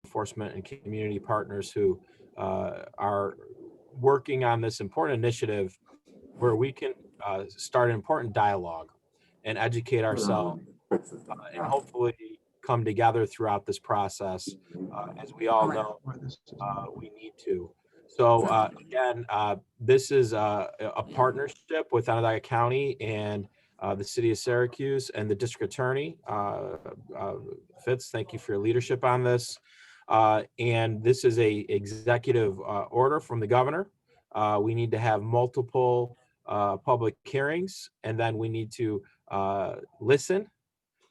enforcement and community partners who are working on this important initiative where we can start an important dialogue and educate ourselves and hopefully come together throughout this process. As we all know, we need to. So again, this is a partnership with Onondaga County and the city of Syracuse and the district attorney. Fitz, thank you for your leadership on this. And this is a executive order from the governor. We need to have multiple public hearings, and then we need to listen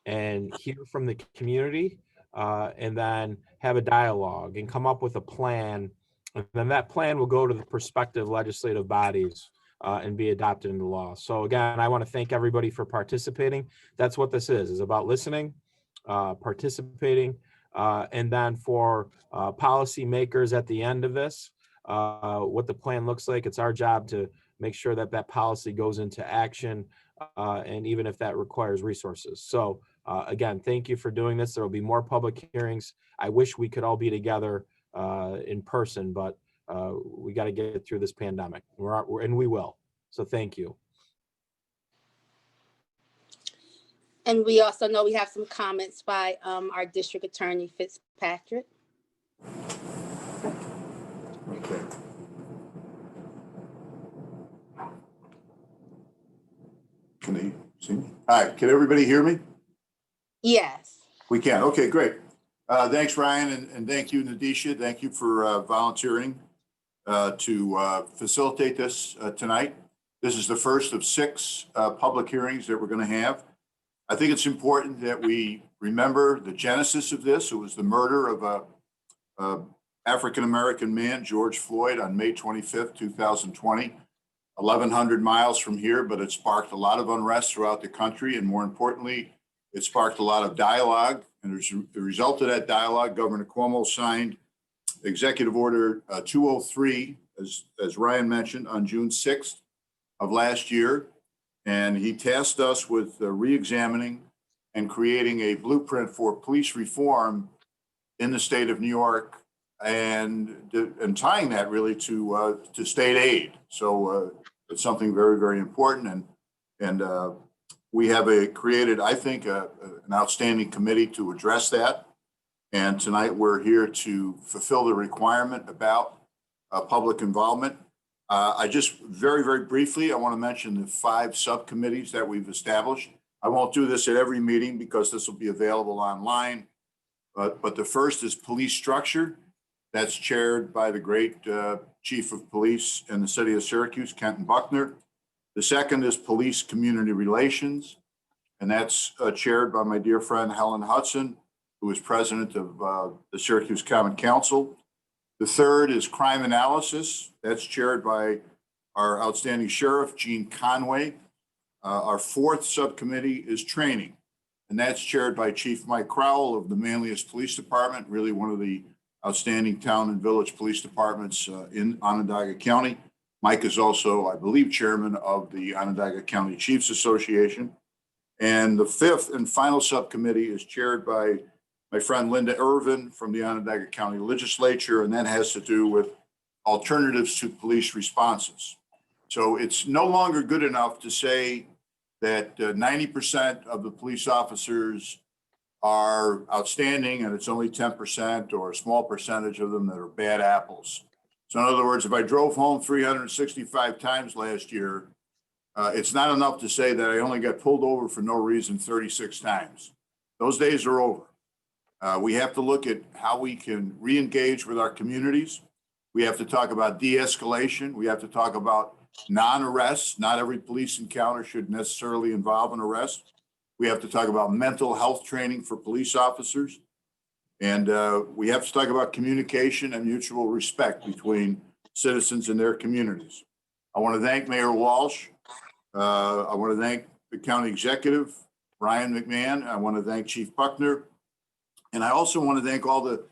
and hear from the community, and then have a dialogue and come up with a plan. And then that plan will go to the prospective legislative bodies and be adopted into law. So again, I want to thank everybody for participating. That's what this is about listening, participating, and then for policymakers at the end of this, what the plan looks like. It's our job to make sure that that policy goes into action, and even if that requires resources. So again, thank you for doing this. There will be more public hearings. I wish we could all be together in person, but we got to get through this pandemic, and we will. So thank you. And we also know we have some comments by our district attorney, Fitzpatrick. Okay. Can they see me? Hi, can everybody hear me? Yes. We can. Okay, great. Thanks, Ryan, and thank you, Nadisha. Thank you for volunteering to facilitate this tonight. This is the first of 6 public hearings that we're going to have. I think it's important that we remember the genesis of this. It was the murder of a African-American man, George Floyd, on May 25th, 2020, 1,100 miles from here, but it sparked a lot of unrest throughout the country. And more importantly, it sparked a lot of dialogue. And as a result of that dialogue, Governor Cuomo signed Executive Order 203, as Ryan mentioned, on June 6th of last year. And he tasked us with re-examining and creating a blueprint for police reform in the state of New York, and tying that really to state aid. So it's something very, very important. And we have created, I think, an outstanding committee to address that. And tonight we're here to fulfill the requirement about public involvement. I just very, very briefly, I want to mention the 5 subcommittees that we've established. I won't do this at every meeting because this will be available online. But the first is police structure. That's chaired by the great Chief of Police in the city of Syracuse, Kenton Buckner. The second is police community relations, and that's chaired by my dear friend Helen Hudson, who is president of the Syracuse Common Council. The third is crime analysis. That's chaired by our outstanding sheriff, Gene Conway. Our fourth subcommittee is training, and that's chaired by Chief Mike Crowell of the manliest police department, really one of the outstanding town and village police departments in Onondaga County. Mike is also, I believe, chairman of the Onondaga County Chiefs Association. And the fifth and final subcommittee is chaired by my friend Linda Irvin from the Onondaga County Legislature, and that has to do with alternatives to police responses. So it's no longer good enough to say that 90% of the police officers are outstanding and it's only 10% or a small percentage of them that are bad apples. So in other words, if I drove home 365 times last year, it's not enough to say that I only got pulled over for no reason 36 times. Those days are over. We have to look at how we can re-engage with our communities. We have to talk about de-escalation. We have to talk about non-arrests. Not every police encounter should necessarily involve an arrest. We have to talk about mental health training for police officers. And we have to talk about communication and mutual respect between citizens and their communities. I want to thank Mayor Walsh. I want to thank the county executive, Brian McMahon. I want to thank Chief Buckner. And I also want to thank all the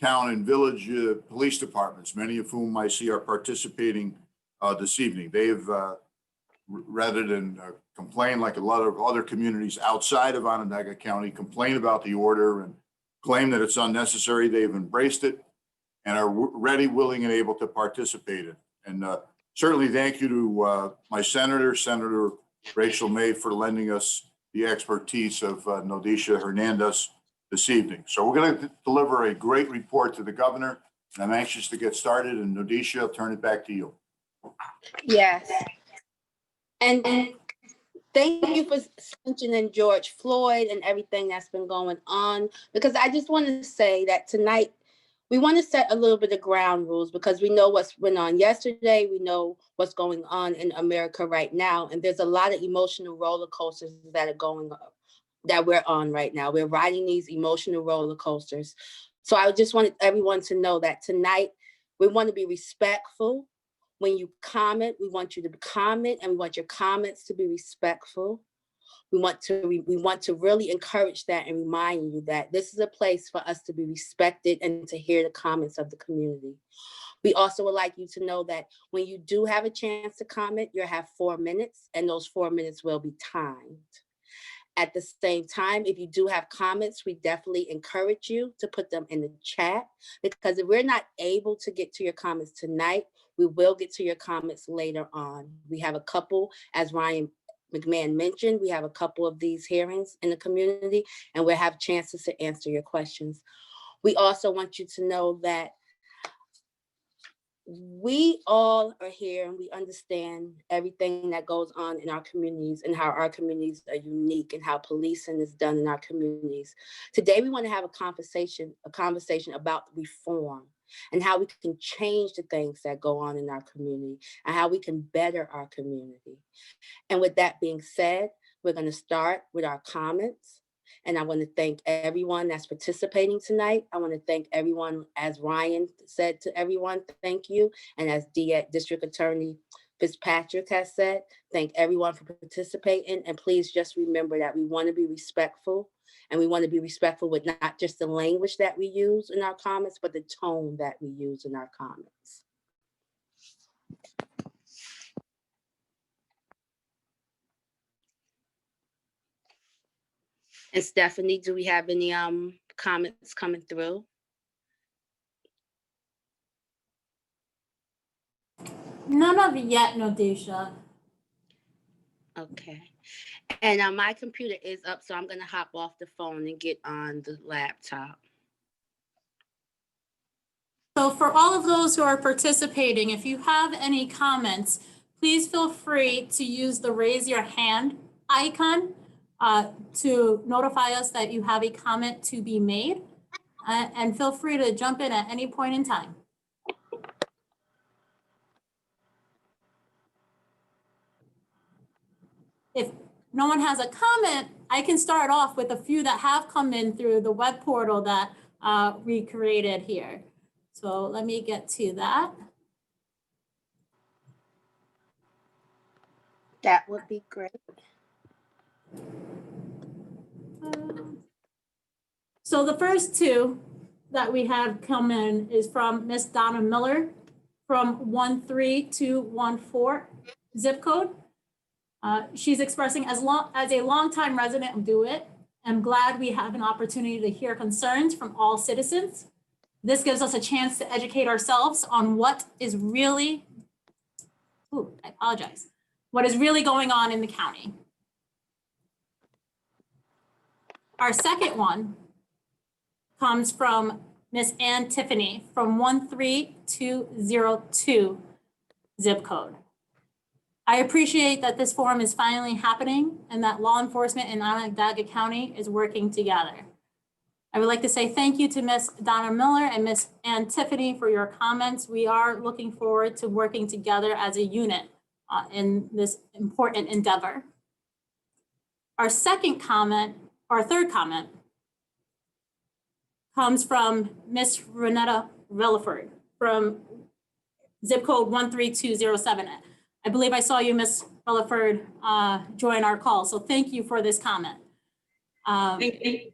town and village police departments, many of whom I see are participating this evening. They've, rather than complain like a lot of other communities outside of Onondaga County, complain about the order claim that it's unnecessary. They've embraced it and are ready, willing, and able to participate in it. And certainly thank you to my senator, Senator Rachel May, for lending us the expertise of Nodisha Hernandez this evening. So we're going to deliver a great report to the governor, and I'm anxious to get started. And Nodisha, I'll turn it back to you. Yes. And thank you for mentioning George Floyd and everything that's been going on, because I just want to say that tonight we want to set a little bit of ground rules, because we know what's went on yesterday. We know what's going on in America right now. And there's a lot of emotional roller coasters that are going on, that we're on right now. We're riding these emotional roller coasters. So I just wanted everyone to know that tonight we want to be respectful. When you comment, we want you to comment, and we want your comments to be respectful. We want to really encourage that and remind you that this is a place for us to be respected and to hear the comments of the community. We also would like you to know that when you do have a chance to comment, you'll have 4 minutes, and those 4 minutes will be timed. At the same time, if you do have comments, we definitely encourage you to put them in the chat, because if we're not able to get to your comments tonight, we will get to your comments later on. We have a couple, as Ryan McMahon mentioned, we have a couple of these hearings in the community, and we'll have chances to answer your questions. We also want you to know that we all are here and we understand everything that goes on in our communities and how our communities are unique and how policing is done in our communities. Today, we want to have a conversation about reform and how we can change the things that go on in our community and how we can better our community. And with that being said, we're going to start with our comments. And I want to thank everyone that's participating tonight. I want to thank everyone, as Ryan said to everyone, thank you. And as District Attorney Fitzpatrick has said, thank everyone for participating. And please just remember that we want to be respectful, and we want to be respectful with not just the language that we use in our comments, but the tone that we use in our comments. And Stephanie, do we have any comments coming through? None of it yet, Nodisha. Okay. And my computer is up, so I'm going to hop off the phone and get on the laptop. So for all of those who are participating, if you have any comments, please feel free to use the raise your hand icon to notify us that you have a comment to be made, and feel free to jump in at any point in time. If no one has a comment, I can start off with a few that have come in through the web portal that we created here. So let me get to that. That would be great. So the first two that we have come in is from Miss Donna Miller from 13214 zip code. She's expressing, as a longtime resident of DeWitt, I'm glad we have an opportunity to hear concerns from all citizens. This gives us a chance to educate ourselves on what is really, what is really going on in the county. Our second one comes from Miss Ann Tiffany from 13202 zip code. I appreciate that this forum is finally happening and that law enforcement in Onondaga County is working together. I would like to say thank you to Miss Donna Miller and Miss Ann Tiffany for your comments. We are looking forward to working together as a unit in this important endeavor. Our third comment comes from Miss Renetta Relaford from zip code 13207. I believe I saw you, Miss Relaford, join our call. So thank you for this comment. Thank you.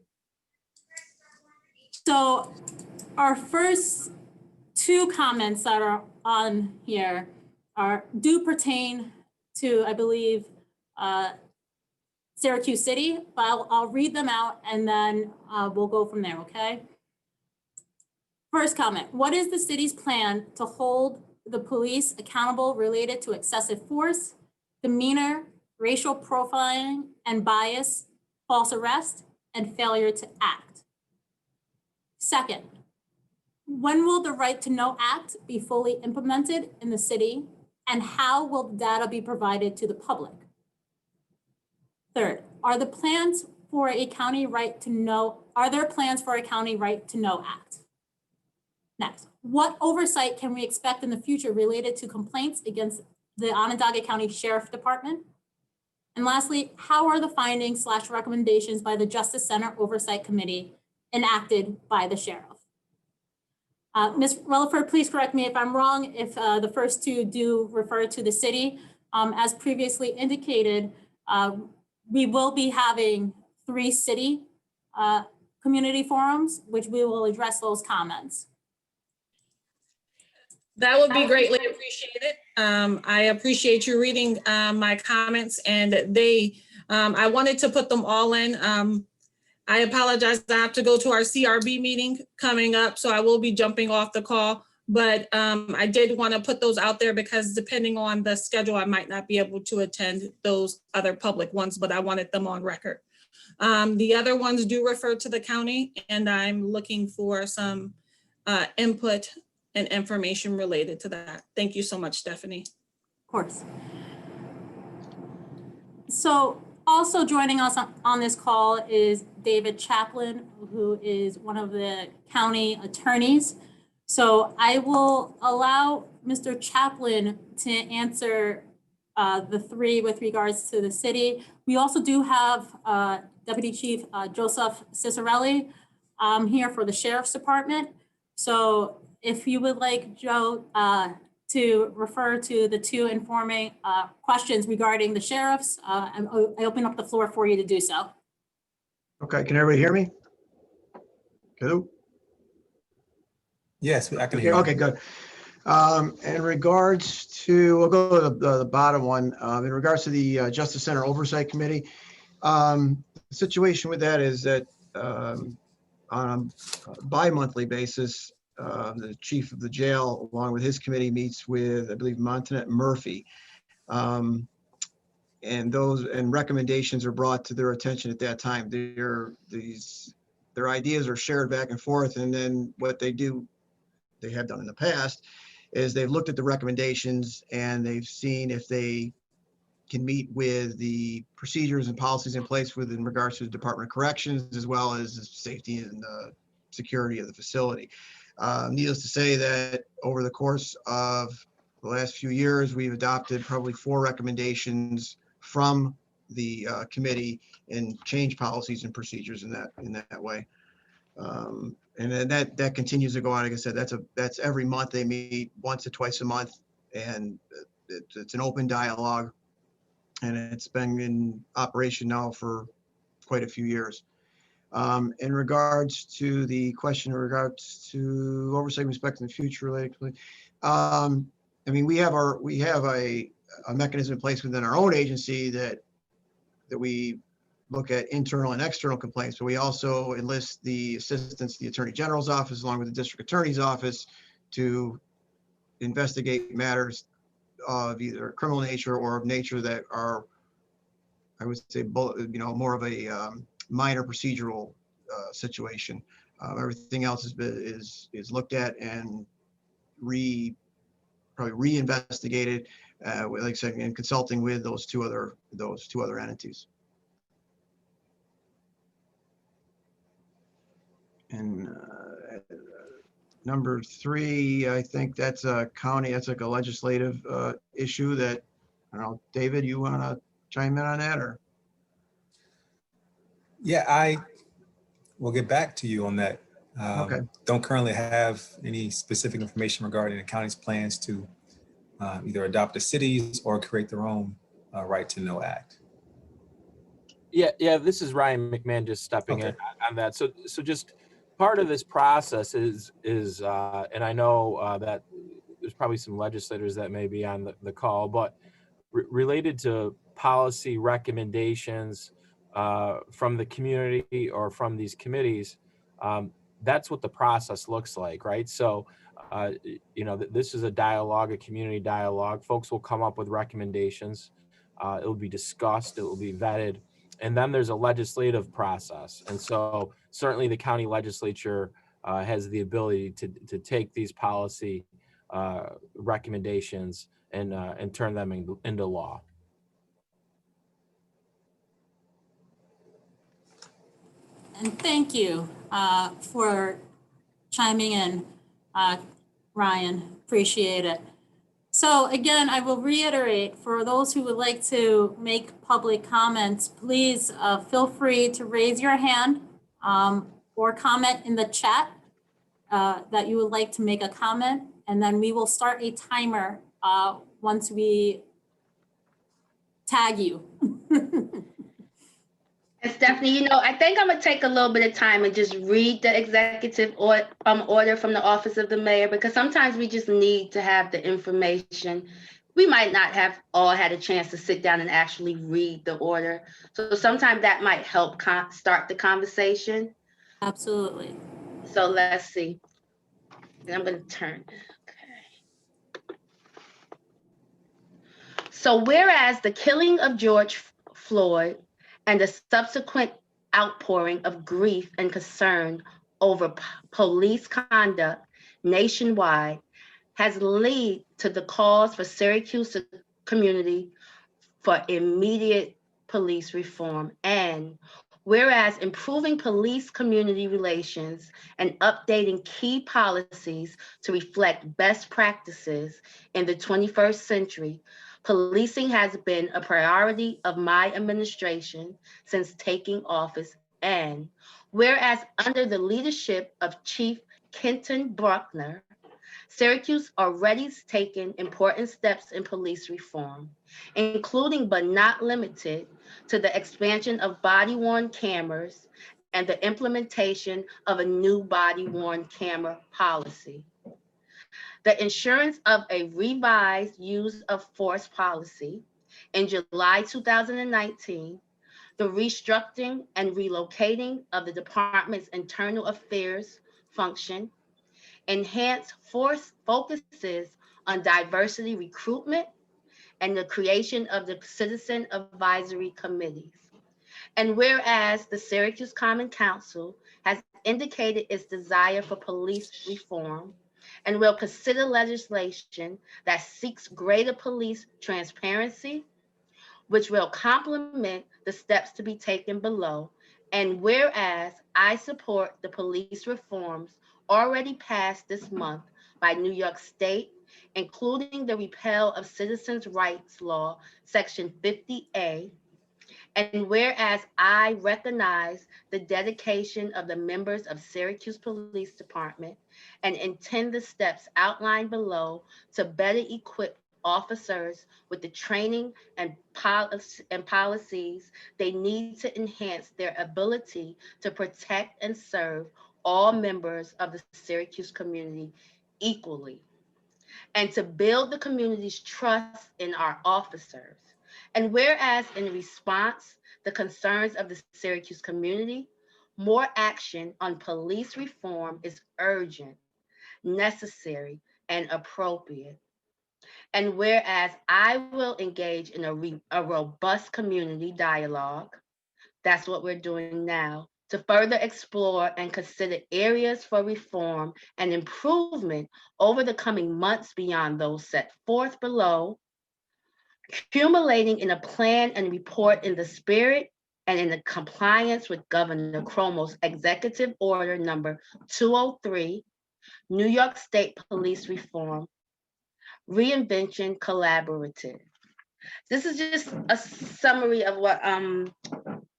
So our first two comments that are on here do pertain to, I believe, Syracuse City, but I'll read them out and then we'll go from there, okay? First comment, what is the city's plan to hold the police accountable related to excessive force, demeanor, racial profiling and bias, false arrest, and failure to act? Second, when will the Right to Know Act be fully implemented in the city, and how will data be provided to the public? Third, are there plans for a county right to know act? Next, what oversight can we expect in the future related to complaints against the Onondaga County Sheriff Department? And lastly, how are the findings / recommendations by the Justice Center Oversight Committee enacted by the sheriff? Ms. Relaford, please correct me if I'm wrong, if the first two do refer to the city. As previously indicated, we will be having 3 city community forums, which we will address those comments. That would be greatly appreciated. I appreciate you reading my comments, and I wanted to put them all in. I apologize, I have to go to our CRB meeting coming up, so I will be jumping off the call. But I did want to put those out there because depending on the schedule, I might not be able to attend those other public ones, but I wanted them on record. The other ones do refer to the county, and I'm looking for some input and information related to that. Thank you so much, Stephanie. Of course. So also joining us on this call is David Chaplin, who is one of the county attorneys. So I will allow Mr. Chaplin to answer the 3 with regards to the city. We also do have Deputy Chief Joseph Cicerelli here for the Sheriff's Department. So if you would like Joe to refer to the 2 informing questions regarding the sheriffs, I open up the floor for you to do so. Okay, can everybody hear me? Hello? Yes, I can hear you. Okay, good. In regards to, we'll go to the bottom one. In regards to the Justice Center Oversight Committee, the situation with that is that on a bi-monthly basis, the chief of the jail, along with his committee, meets with, I believe, Montanet Murphy. And recommendations are brought to their attention at that time. Their ideas are shared back and forth, and then what they do, they have done in the past, is they've looked at the recommendations and they've seen if they can meet with the procedures and policies in place in regards to the Department of Corrections, as well as the safety and security of the facility. Needless to say that over the course of the last few years, we've adopted probably 4 recommendations from the committee and change policies and procedures in that way. And then that continues to go on. Like I said, that's every month. They meet once or twice a month, and it's an open dialogue, and it's been in operation now for quite a few years. In regards to the question in regards to oversight and respect in the future related, I mean, we have a mechanism in place within our own agency that we look at internal and external complaints, but we also enlist the assistance of the Attorney General's office along with the District Attorney's office to investigate matters of either criminal nature or of nature that are, I would say, more of a minor procedural situation. Everything else is looked at and probably reinvestigated, like I said, in consulting with those two other entities. And number 3, I think that's a county, that's like a legislative issue that, I don't know, David, you want to chime in on that, or? Yeah, I will get back to you on that. Okay. Don't currently have any specific information regarding the county's plans to either adopt the cities or create their own Right to Know Act. Yeah, this is Ryan McMahon just stepping in on that. So just part of this process is and I know that there's probably some legislators that may be on the call, but related to policy recommendations, from the community or from these committees, that's what the process looks like, right? So, this is a dialogue, a community dialogue. Folks will come up with recommendations. It will be discussed, it will be vetted, and then there's a legislative process. And so certainly the county legislature has the ability to take these policy recommendations and turn them into law. And thank you for chiming in, Ryan. Appreciate it. So again, I will reiterate, for those who would like to make public comments, please feel free to raise your hand or comment in the chat that you would like to make a comment, and then we will start a timer once we tag you. And Stephanie, I think I'm gonna take a little bit of time and just read the executive order from the office of the mayor, because sometimes we just need to have the information. We might not have all had a chance to sit down and actually read the order. So sometimes that might help start the conversation. Absolutely. So let's see. And I'm gonna turn. Okay. So whereas the killing of George Floyd and the subsequent outpouring of grief and concern over police conduct nationwide has led to the calls for Syracuse community for immediate police reform. And whereas improving police community relations and updating key policies to reflect best practices in the 21st century, policing has been a priority of my administration since taking office. And whereas under the leadership of Chief Kenton Bruckner, Syracuse already has taken important steps in police reform, including but not limited to the expansion of body-worn cameras and the implementation of a new body-worn camera policy. The issuance of a revised use of force policy in July 2019, the restructuring and relocating of the department's internal affairs function, enhanced force focuses on diversity recruitment, and the creation of the citizen advisory committees. And whereas the Syracuse Common Council has indicated its desire for police reform and will consider legislation that seeks greater police transparency, which will complement the steps to be taken below. And whereas I support the police reforms already passed this month by New York State, including the repeal of Citizens' Rights Law, Section 50A, and whereas I recognize the dedication of the members of Syracuse Police Department and intend the steps outlined below to better equip officers with the training and policies they need to enhance their ability to protect and serve all members of the Syracuse community equally, and to build the community's trust in our officers. And whereas in response the concerns of the Syracuse community, more action on police reform is urgent, necessary, and appropriate. And whereas I will engage in a robust community dialogue, that's what we're doing now, to further explore and consider areas for reform and improvement over the coming months beyond those set forth below, accumulating in a plan and report in the spirit and in the compliance with Governor Cuomo's Executive Order number 203, New York State Police Reform, Reinvention Collaborative. This is just a summary of what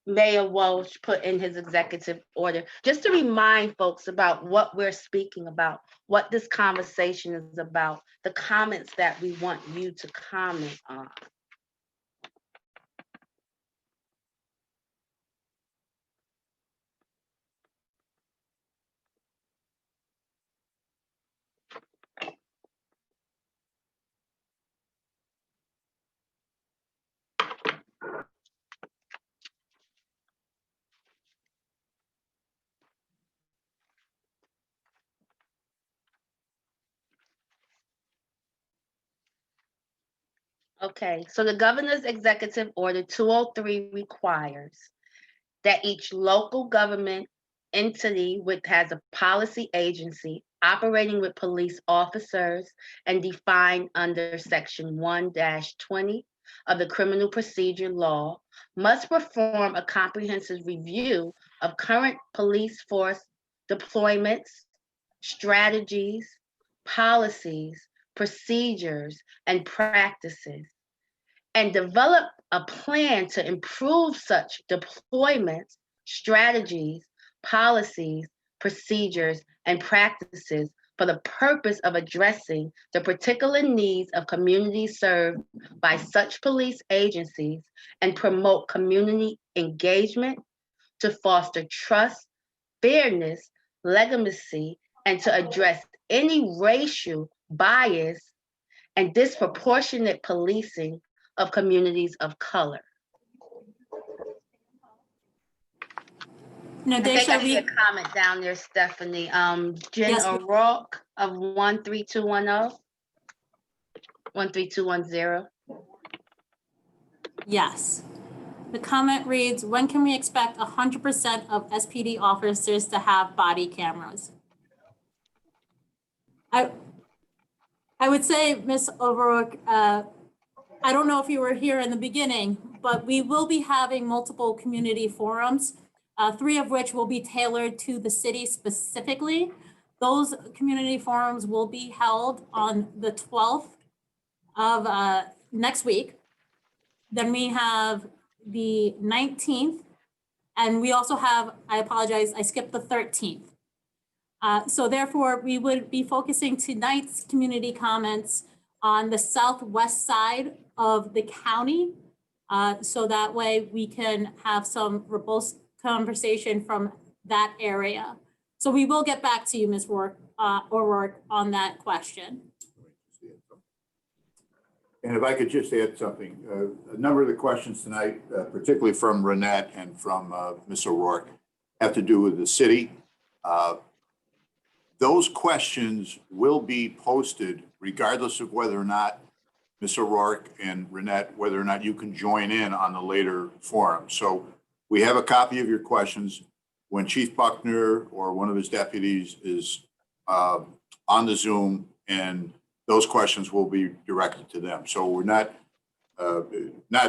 Mayor Walsh put in his executive order, just to remind folks about what we're speaking about, what this conversation is about, the comments that we want you to comment on. Okay, so the Governor's Executive Order 203 requires that each local government entity which has a policy agency operating with police officers and defined under Section 1-20 of the Criminal Procedure Law must perform a comprehensive review of current police force deployments, strategies, policies, procedures, and practices, and develop a plan to improve such deployments, strategies, policies, procedures, and practices for the purpose of addressing the particular needs of communities served by such police agencies and promote community engagement to foster trust, fairness, legitimacy, and to address any racial bias and disproportionate policing of communities of color. No, I think I Daisha, see a we, comment down there, Stephanie. Jen Yes, O'Rourke of 13210. 13210. yes. The comment reads, when can we expect 100% of SPD officers to have body cameras? I would say, Ms. O'Rourke, I don't know if you were here in the beginning, but we will be having multiple community forums, 3 of which will be tailored to the city specifically. Those community forums will be held on the 12th of next week. Then we have the 19th, and we also have, I apologize, I skipped the 13th. So therefore, we would be focusing tonight's community comments on the southwest side of the county. So that way we can have some robust conversation from that area. So we will get back to you, Ms. O'Rourke, on that question. And if I could just add something, a number of the questions tonight, particularly from Renette and from Ms. O'Rourke, have to do with the city. Those questions will be posted regardless of whether or not Ms. O'Rourke and Renette, whether or not you can join in on the later forum. So we have a copy of your questions. When Chief Buckner or one of his deputies is on the Zoom, and those questions will be directed to them. So we're not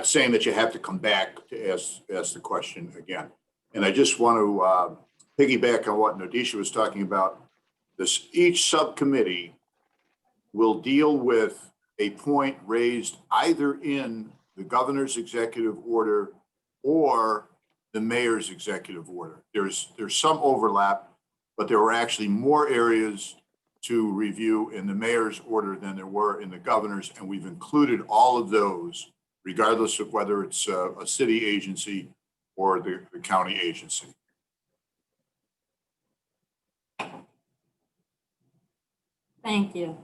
saying that you have to come back to ask the question again. And I just want to piggyback on what Nadisha was talking about. Each subcommittee will deal with a point raised either in the governor's executive order or the mayor's executive order. There's some overlap, but there were actually more areas to review in the mayor's order than there were in the governor's, and we've included all of those, regardless of whether it's a city agency or the county agency. Thank you.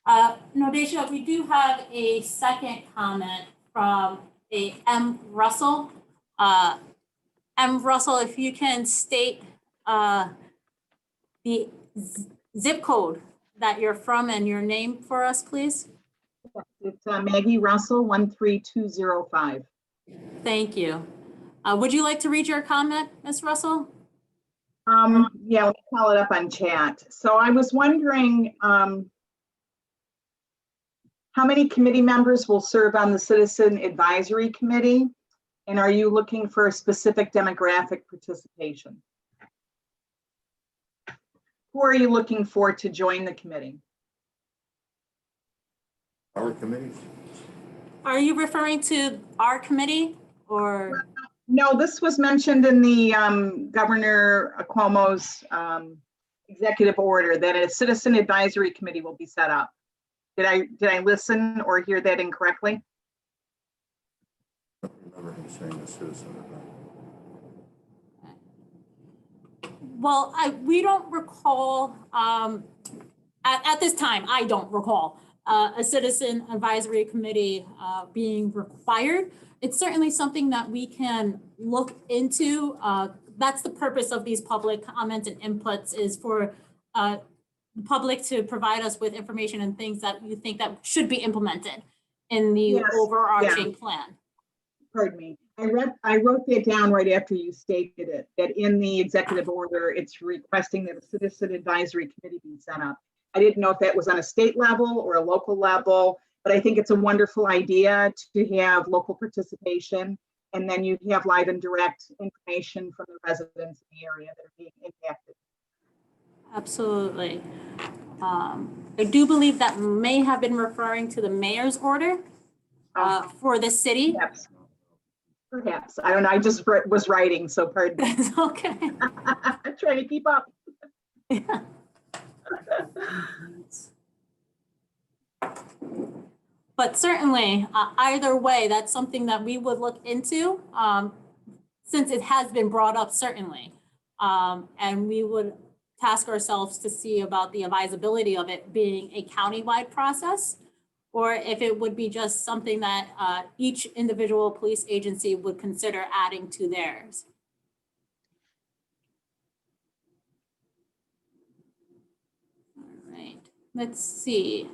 Nadisha, we do have a second comment from a M. Russell. M. Russell, if you can state the zip code that you're from and your name for us, please. It's Maggie Russell, 13205. Thank you. Would you like to read your comment, Ms. Russell? Yeah, let me call it up on chat. So I was wondering how many committee members will serve on the Citizen Advisory Committee? And are you looking for a specific demographic participation? Who are you looking for to join the committee? Our committees? Are you referring to our committee or? No, this was mentioned in the Governor Cuomo's executive order that a Citizen Advisory Committee will be set up. Did I listen or hear that incorrectly? I don't remember him saying the citizen. Well, we don't recall, at this time, I don't recall a Citizen Advisory Committee being required. It's certainly something that we can look into. That's the purpose of these public comments and inputs, is for the public to provide us with information and things that you think that should be implemented. in the Yes, overarching plan. Pardon me. I wrote that down right after you stated it, that in the executive order, it's requesting that a citizen advisory committee be set up. I didn't know if that was on a state level or a local level, but I think it's a wonderful idea to have local participation. And then you have live and direct information from the residents in the area that are being impacted. Absolutely. I do believe that may have been referring to the mayor's order for the city. Perhaps. I don't know. I just was writing, so pardon me. It's okay. I'm trying to keep up. Yeah. But certainly, either way, that's something that we would look into since it has been brought up, certainly. And we would task ourselves to see about the advisability of it being a countywide process, or if it would be just something that each individual police agency would consider adding to theirs. All right, let's see.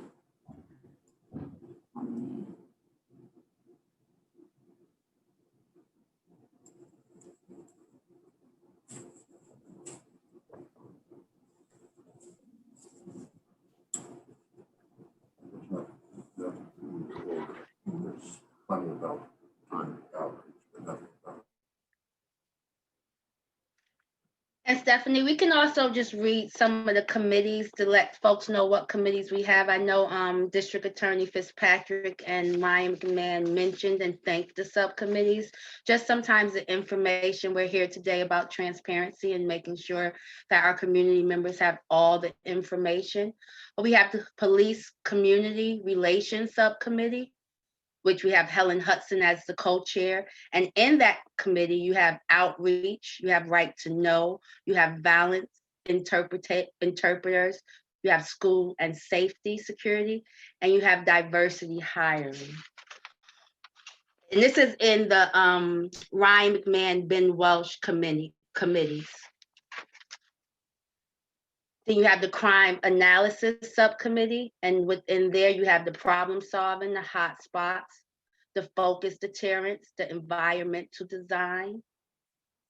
Plenty about time outreach, but nothing about. And Stephanie, we can also just read some of the committees to let folks know what committees we have. I know District Attorney Fitzpatrick and Ryan McMahon mentioned and thanked the subcommittees. Just sometimes the information we're here today about transparency and making sure that our community members have all the information. But we have the Police Community Relations Subcommittee, which we have Helen Hudson as the co-chair. And in that committee, you have outreach, you have right to know, you have violence interpreters, you have school and safety security, and you have diversity hiring. And this is in the Ryan McMahon, Ben Welsh committees. Then you have the crime analysis subcommittee, and within there you have the problem solving, the hot spots, the focus deterrence, the environmental design,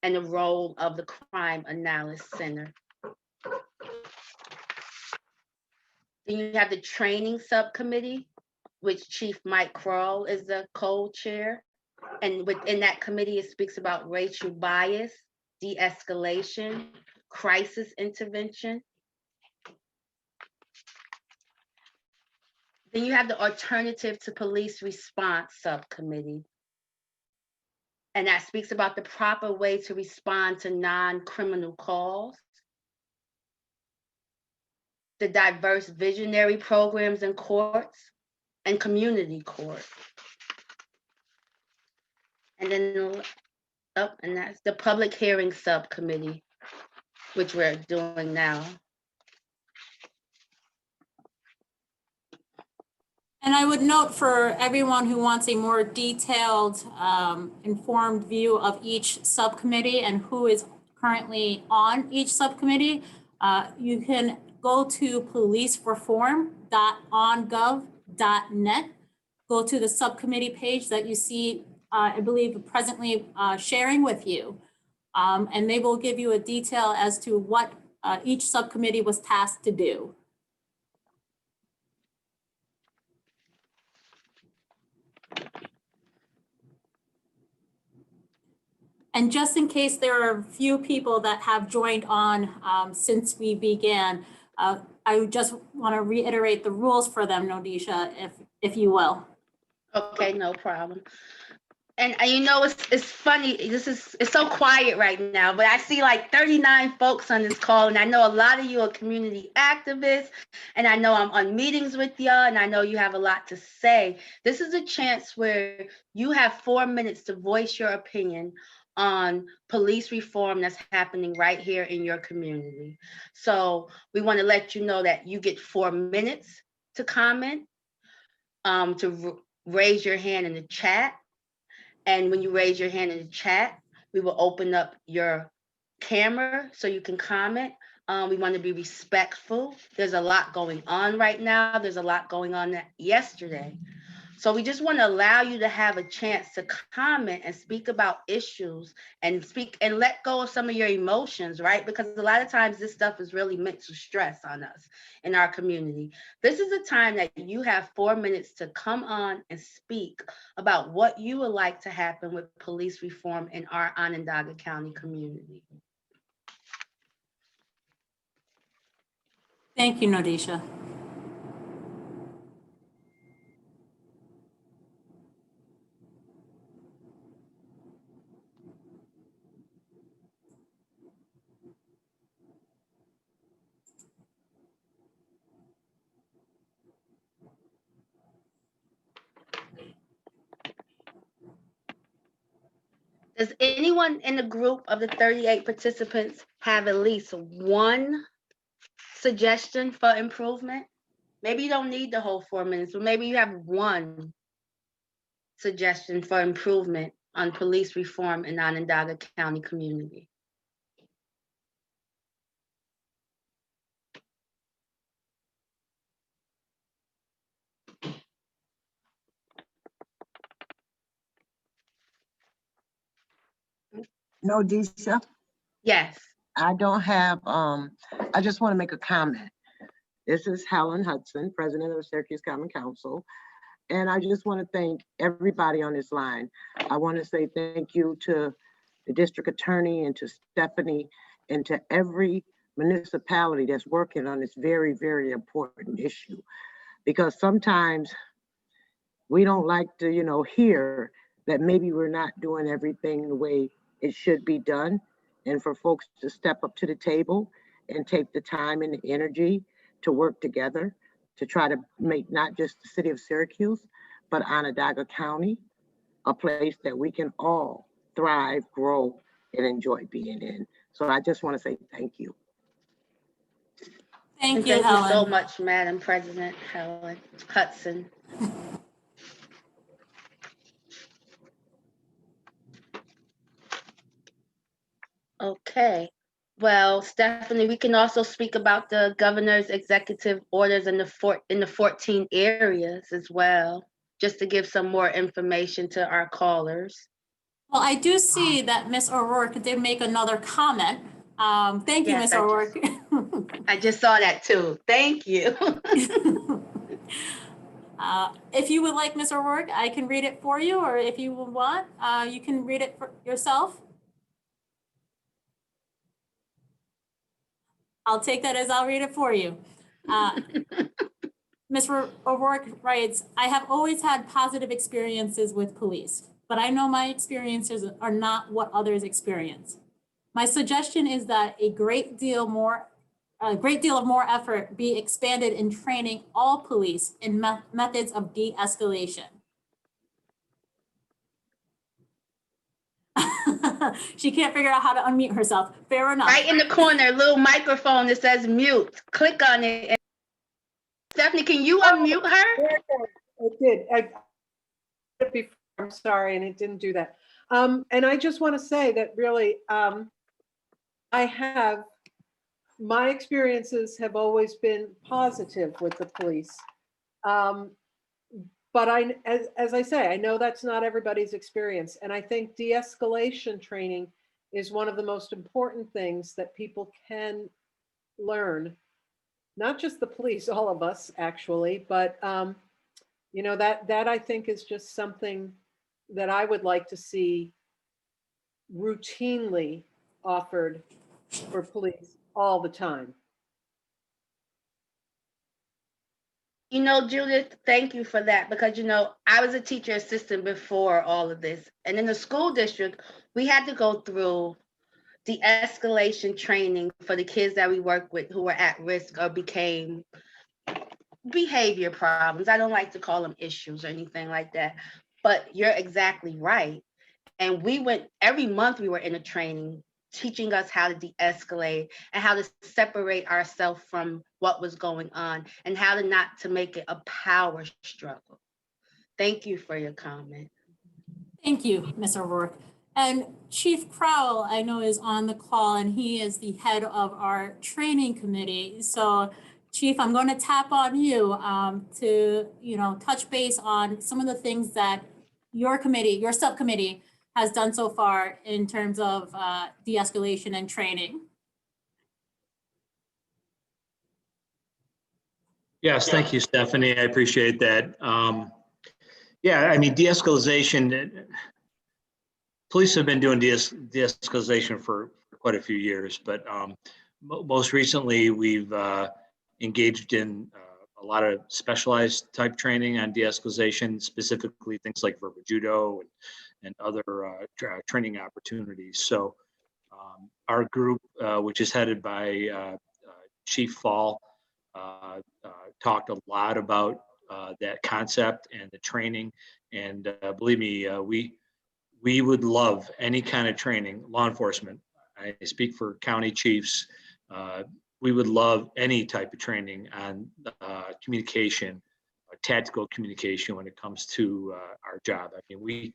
and the role of the crime analysis center. Then you have the training subcommittee, which Chief Mike Kroll is the co-chair. And within that committee, it speaks about racial bias, de-escalation, crisis intervention. Then you have the Alternative to Police Response Subcommittee. And that speaks about the proper way to respond to non-criminal calls. The diverse visionary programs in courts and community court. And then, and that's the Public Hearing Subcommittee, which we're doing now. And I would note for everyone who wants a more detailed, informed view of each subcommittee and who is currently on each subcommittee, you can go to policereform.ongov.net, go to the subcommittee page that you see, I believe, presently sharing with you. And they will give you a detail as to what each subcommittee was tasked to do. And just in case there are a few people that have joined on since we began, I just want to reiterate the rules for them, Nodisha, if you will. Okay, no problem. And you know, it's funny, it's so quiet right now, but I see like 39 folks on this call, and I know a lot of you are community activists, and I know I'm on meetings with y'all, and I know you have a lot to say. This is a chance where you have 4 minutes to voice your opinion on police reform that's happening right here in your community. So we want to let you know that you get 4 minutes to comment, to raise your hand in the chat. And when you raise your hand in the chat, we will open up your camera so you can comment. We want to be respectful. There's a lot going on right now. There's a lot going on yesterday. So we just want to allow you to have a chance to comment and speak about issues and speak and let go of some of your emotions, right? Because a lot of times this stuff is really meant to stress on us in our community. This is a time that you have 4 minutes to come on and speak about what you would like to happen with police reform in our Onondaga County community. Thank you, Nodisha. Does anyone in the group of the 38 participants have at least one suggestion for improvement? Maybe you don't need the whole 4 minutes, but maybe you have one suggestion for improvement on police reform in Onondaga County community. No, Disha, Yes. I don't have, I just want to make a comment. This is Helen Hudson, President of the Syracuse Common Council. And I just want to thank everybody on this line. I want to say thank you to the district attorney and to Stephanie and to every municipality that's working on this very, very important issue. Because sometimes we don't like to, hear that maybe we're not doing everything the way it should be done. And for folks to step up to the table and take the time and the energy to work together to try to make not just the city of Syracuse, but Onondaga County a place that we can all thrive, grow, and enjoy being in. So I just want to say thank you. Thank you, Thank Helen. you so much, Madam President Helen Hudson. Okay. Well, Stephanie, we can also speak about the governor's executive orders in the 14 areas as well, just to give some more information to our callers. Well, I do see that Ms. O'Rourke did make another comment. Thank you, Yes, Ms. O'Rourke. I just saw that too. Thank you. If you would like, Ms. O'Rourke, I can read it for you, or if you want, you can read it for yourself. I'll take that as I'll read it for you. Ms. O'Rourke writes, I have always had positive experiences with police, but I know my experiences are not what others experience. My suggestion is that a great deal of more effort be expanded in training all police in methods of de-escalation. She can't figure out how to unmute herself. Fair enough. Right in the corner, little microphone that says mute. Click on it. And Stephanie, can you unmute her? I did. I'm sorry, and it didn't do that. And I just want to say that really, my experiences have always been positive with the police. But as I say, I know that's not everybody's experience. And I think de-escalation training is one of the most important things that people can learn. Not just the police, all of us actually, but that I think is just something that I would like to see routinely offered for police all the time. Judith, thank you for that, because, I was a teacher assistant before all of this. And in the school district, we had to go through de-escalation training for the kids that we work with who were at risk or became behavior problems. I don't like to call them issues or anything like that, but you're exactly right. And every month we were in a training teaching us how to de-escalate and how to separate ourselves from what was going on and how to make it a power struggle. Thank you for your comment. Thank you, Ms. O'Rourke. And Chief Crowell, I know, is on the call, and he is the head of our training committee. So Chief, I'm going to tap on you to, touch base on some of the things that your subcommittee has done so far in terms of de-escalation and training. Yes, thank you, Stephanie. I appreciate that. Yeah, I mean, de-escalation, police have been doing de-escalation for quite a few years, but most recently we've engaged in a lot of specialized type training on de-escalation, specifically things like verbal judo and other training opportunities. So our group, which is headed by Chief Fall, talked a lot about that concept and the training. And believe me, we would love any kind of training, law enforcement. I speak for county chiefs. We would love any type of training on communication, tactical communication when it comes to our job. I mean, we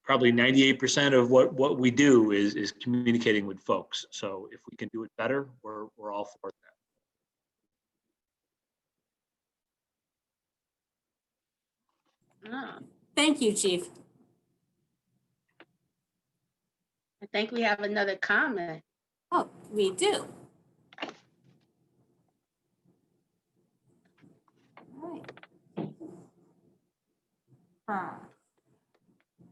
probably 98% of what we do is communicating with folks. So if we can do it better, we're all for that. Thank you, Chief. I think we have another comment. Oh, we do. All right.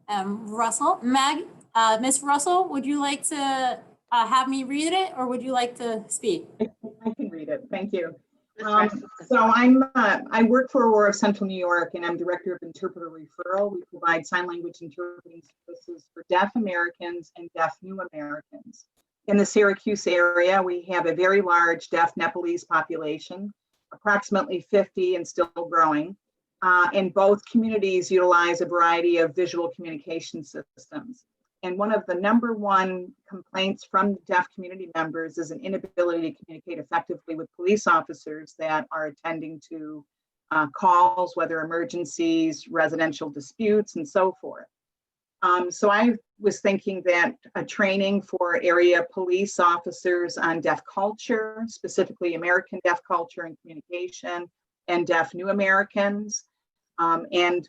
Russell, Miss Russell, would you like to have me read it, or would you like to speak? I can read it. Thank you. So I work for Aurora Central New York, and I'm Director of Interpreter Referral. We provide sign language interpreting services for deaf Americans and deaf new Americans. In the Syracuse area, we have a very large deaf Nepalese population, approximately 50 and still growing. And both communities utilize a variety of visual communication systems. And one of the number one complaints from deaf community members is an inability to communicate effectively with police officers that are attending to calls, whether emergencies, residential disputes, and so forth. So I was thinking that a training for area police officers on deaf culture, specifically American deaf culture and communication, and deaf new Americans, and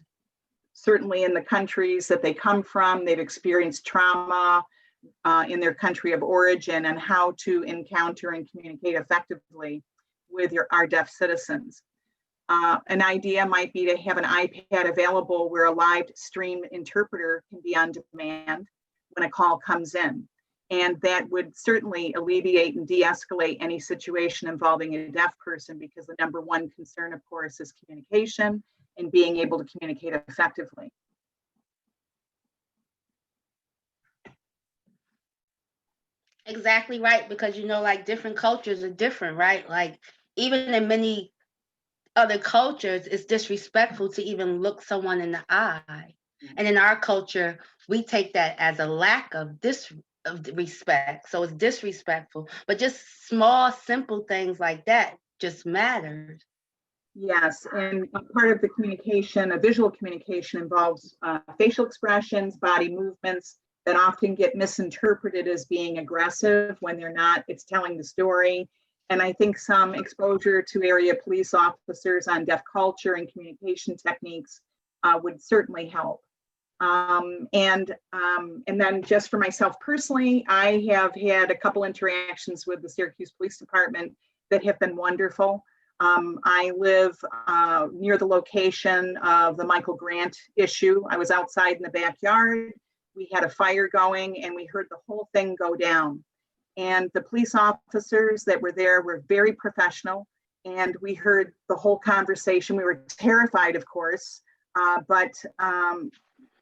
certainly in the countries that they come from, they've experienced trauma in their country of origin, and how to encounter and communicate effectively with our deaf citizens. An idea might be to have an iPad available where a live stream interpreter can be on demand when a call comes in. And that would certainly alleviate and de-escalate any situation involving a deaf person, because the number one concern, of course, is communication and being able to communicate effectively. Exactly right, because like different cultures are different, right? Like even in many other cultures, it's disrespectful to even look someone in the eye. And in our culture, we take that as a lack of respect. So it's disrespectful, but just small, simple things like that just matters. Yes, and a part of the communication, a visual communication, involves facial expressions, body movements that often get misinterpreted as being aggressive when they're not. It's telling the story. And I think some exposure to area police officers on deaf culture and communication techniques would certainly help. And then just for myself personally, I have had a couple interactions with the Syracuse Police Department that have been wonderful. I live near the location of the Michael Grant issue. I was outside in the backyard. We had a fire going and we heard the whole thing go down. And the police officers that were there were very professional, and we heard the whole conversation. We were terrified, of course, but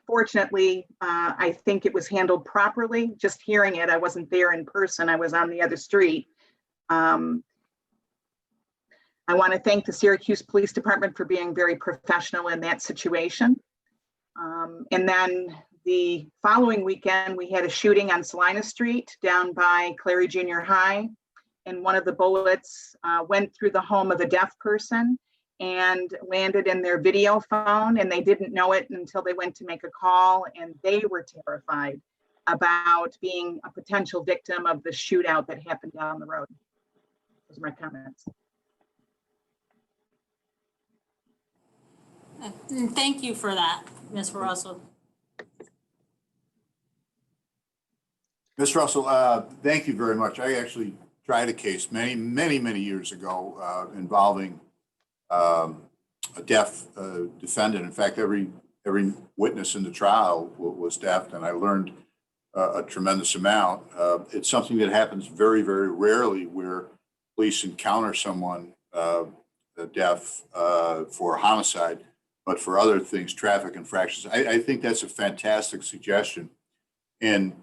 fortunately, I think it was handled properly. Just hearing it, I wasn't there in person. I was on the other street. I want to thank the Syracuse Police Department for being very professional in that situation. And then the following weekend, we had a shooting on Salina Street down by Clary Junior High. And one of the bullets went through the home of a deaf person and landed in their video phone. And they didn't know it until they went to make a call. And they were terrified about being a potential victim of the shootout that happened down the road. Those are my comments. And thank you for that, Ms. Russell. Ms. Russell, thank you very much. I actually tried a case many years ago involving a deaf defendant. In fact, every witness in the trial was deaf, and I learned a tremendous amount. It's something that happens very rarely where police encounter someone deaf for homicide, but for other things, traffic infractions. I think that's a fantastic suggestion. And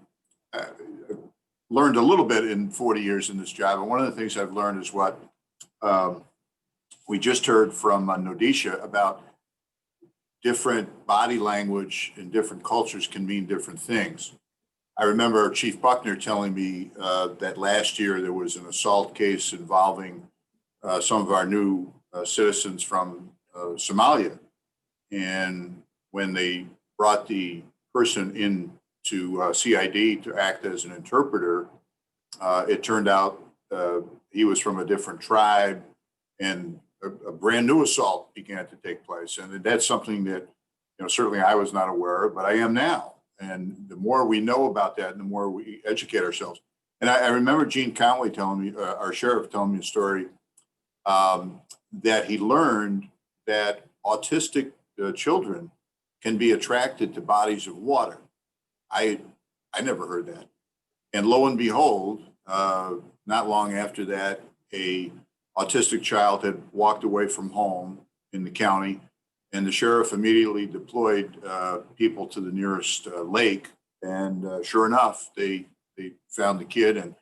learned a little bit in 40 years in this job. And one of the things I've learned is what we just heard from Nodisha about different body language in different cultures can mean different things. I remember Chief Buckner telling me that last year there was an assault case involving some of our new citizens from Somalia. And when they brought the person in to CID to act as an interpreter, it turned out he was from a different tribe, and a brand new assault began to take place. And that's something that, certainly I was not aware of, but I am now. And the more we know about that, and the more we educate ourselves. And I remember Gene Conway telling me, our sheriff telling me a story that he learned that autistic children can be attracted to bodies of water. I never heard that. And lo and behold, not long after that, a autistic child had walked away from home in the county, and the sheriff immediately deployed people to the nearest lake. And sure enough, they found the kid and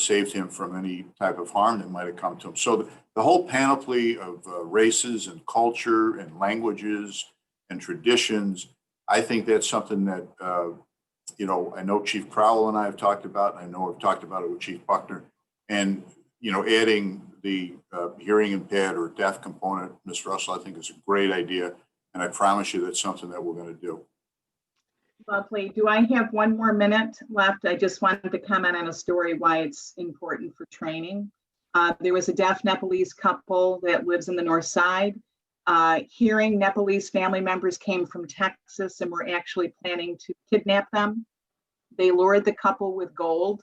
saved him from any type of harm that might have come to him. So the whole panoply of races and culture and languages and traditions, I think that's something that, I know Chief Crowell and I have talked about, and I know I've talked about it with Chief Buckner, and, adding the hearing impaired or deaf component, Ms. Russell, I think is a great idea. And I promise you that's something that we're going to do. Lovely. Do I have one more minute left? I just wanted to comment on a story why it's important for training. There was a deaf Nepalese couple that lives in the North Side. Hearing Nepalese family members came from Texas and were actually planning to kidnap them. They lured the couple with gold.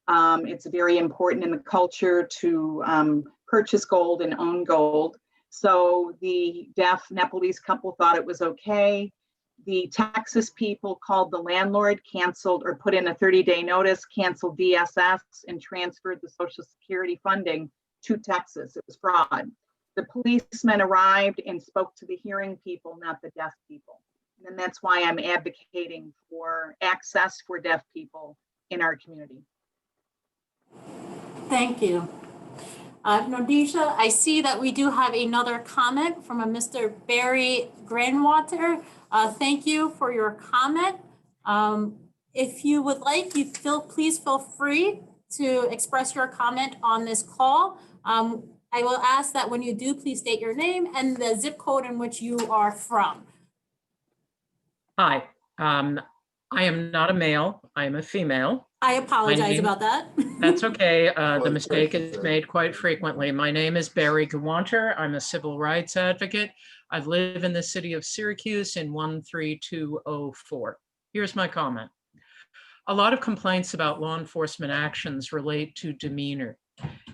It's very important in the culture to purchase gold and own gold. So the deaf Nepalese couple thought it was okay. The Texas people called the landlord, canceled or put in a 30-day notice, canceled DSS, and transferred the Social Security funding to Texas. It was fraud. The policemen arrived and spoke to the hearing people, not the deaf people. And that's why I'm advocating for access for deaf people in our community. Thank you. Nodisha, I see that we do have another comment from a Mr. Barry Granwater. Thank you for your comment. If you would like, please feel free to express your comment on this call. I will ask that when you do, please state your name and the zip code in which you are from. Hi, I am not a male, I am a female. I apologize about that. That's okay. The mistake is made quite frequently. My name is Barry Gawanter. I'm a civil rights advocate. I live in the city of Syracuse in 13204. Here's my comment. A lot of complaints about law enforcement actions relate to demeanor.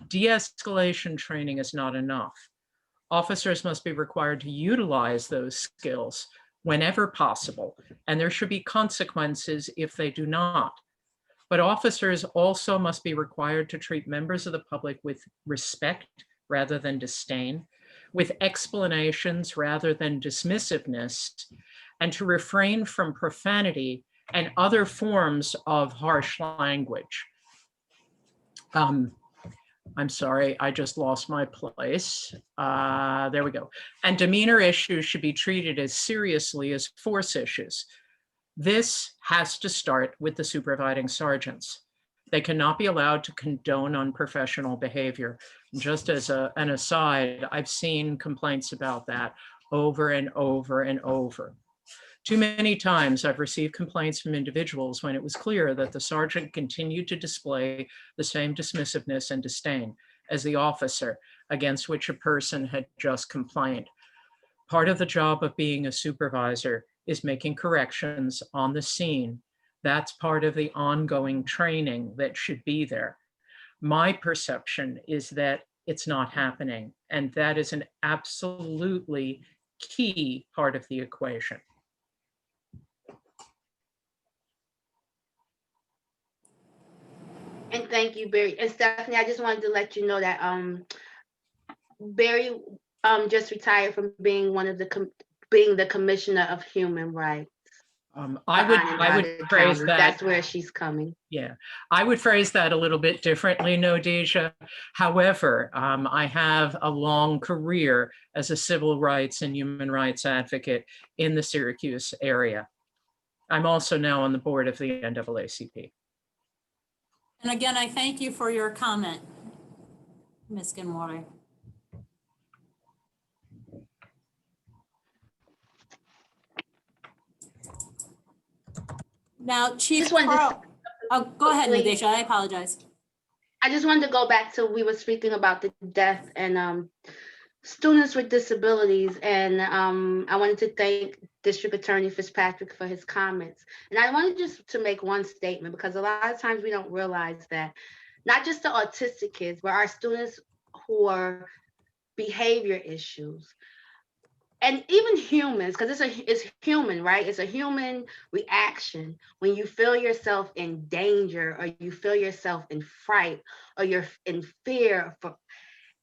De-escalation training is not enough. Officers must be required to utilize those skills whenever possible, and there should be consequences if they do not. But officers also must be required to treat members of the public with respect rather than disdain, with explanations rather than dismissiveness, and to refrain from profanity and other forms of harsh language. I'm sorry, I just lost my place. There we go. And demeanor issues should be treated as seriously as force issues. This has to start with the supervising sergeants. They cannot be allowed to condone unprofessional behavior. Just as an aside, I've seen complaints about that over and over and over. Too many times I've received complaints from individuals when it was clear that the sergeant continued to display the same dismissiveness and disdain. as the officer against which a person had just complained. Part of the job of being a supervisor is making corrections on the scene. That's part of the ongoing training that should be there. My perception is that it's not happening, and that is an absolutely key part of the equation. And thank you, Barry. And Stephanie, I just wanted to let you know that Barry just retired from being being the Commissioner of Human Rights. I would phrase that. That's where she's coming. Yeah, I would phrase that a little bit differently, Nodesha. However, I have a long career as a civil rights and human rights advocate in the Syracuse area. I'm also now on the board of the NAACP. And again, I thank you for your comment, Ms. Skinwater. Now, Chief Carl, oh, go ahead, Nadesha, I apologize. I just wanted to go back to, we were speaking about the deaf and students with disabilities. And I wanted to thank District Attorney Fitzpatrick for his comments. And I wanted just to make one statement, because a lot of times we don't realize that not just the autistic kids, but our students who are behavior issues, and even humans, because it's human, right? It's a human reaction when you feel yourself in danger, or you feel yourself in fright, or you're in fear.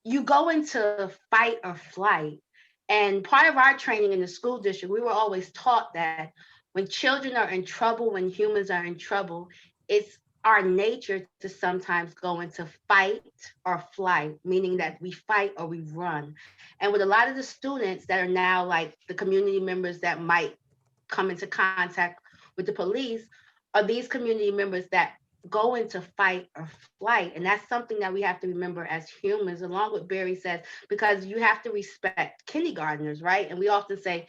You go into fight or flight. And part of our training in the school district, we were always taught that when children are in trouble, when humans are in trouble, it's our nature to sometimes go into fight or flight, meaning that we fight or we run. And with a lot of the students that are now like the community members that might come into contact with the police, are these community members that go into fight or flight. And that's something that we have to remember as humans, along with Barry says, because you have to respect kindergartners, right? And we often say,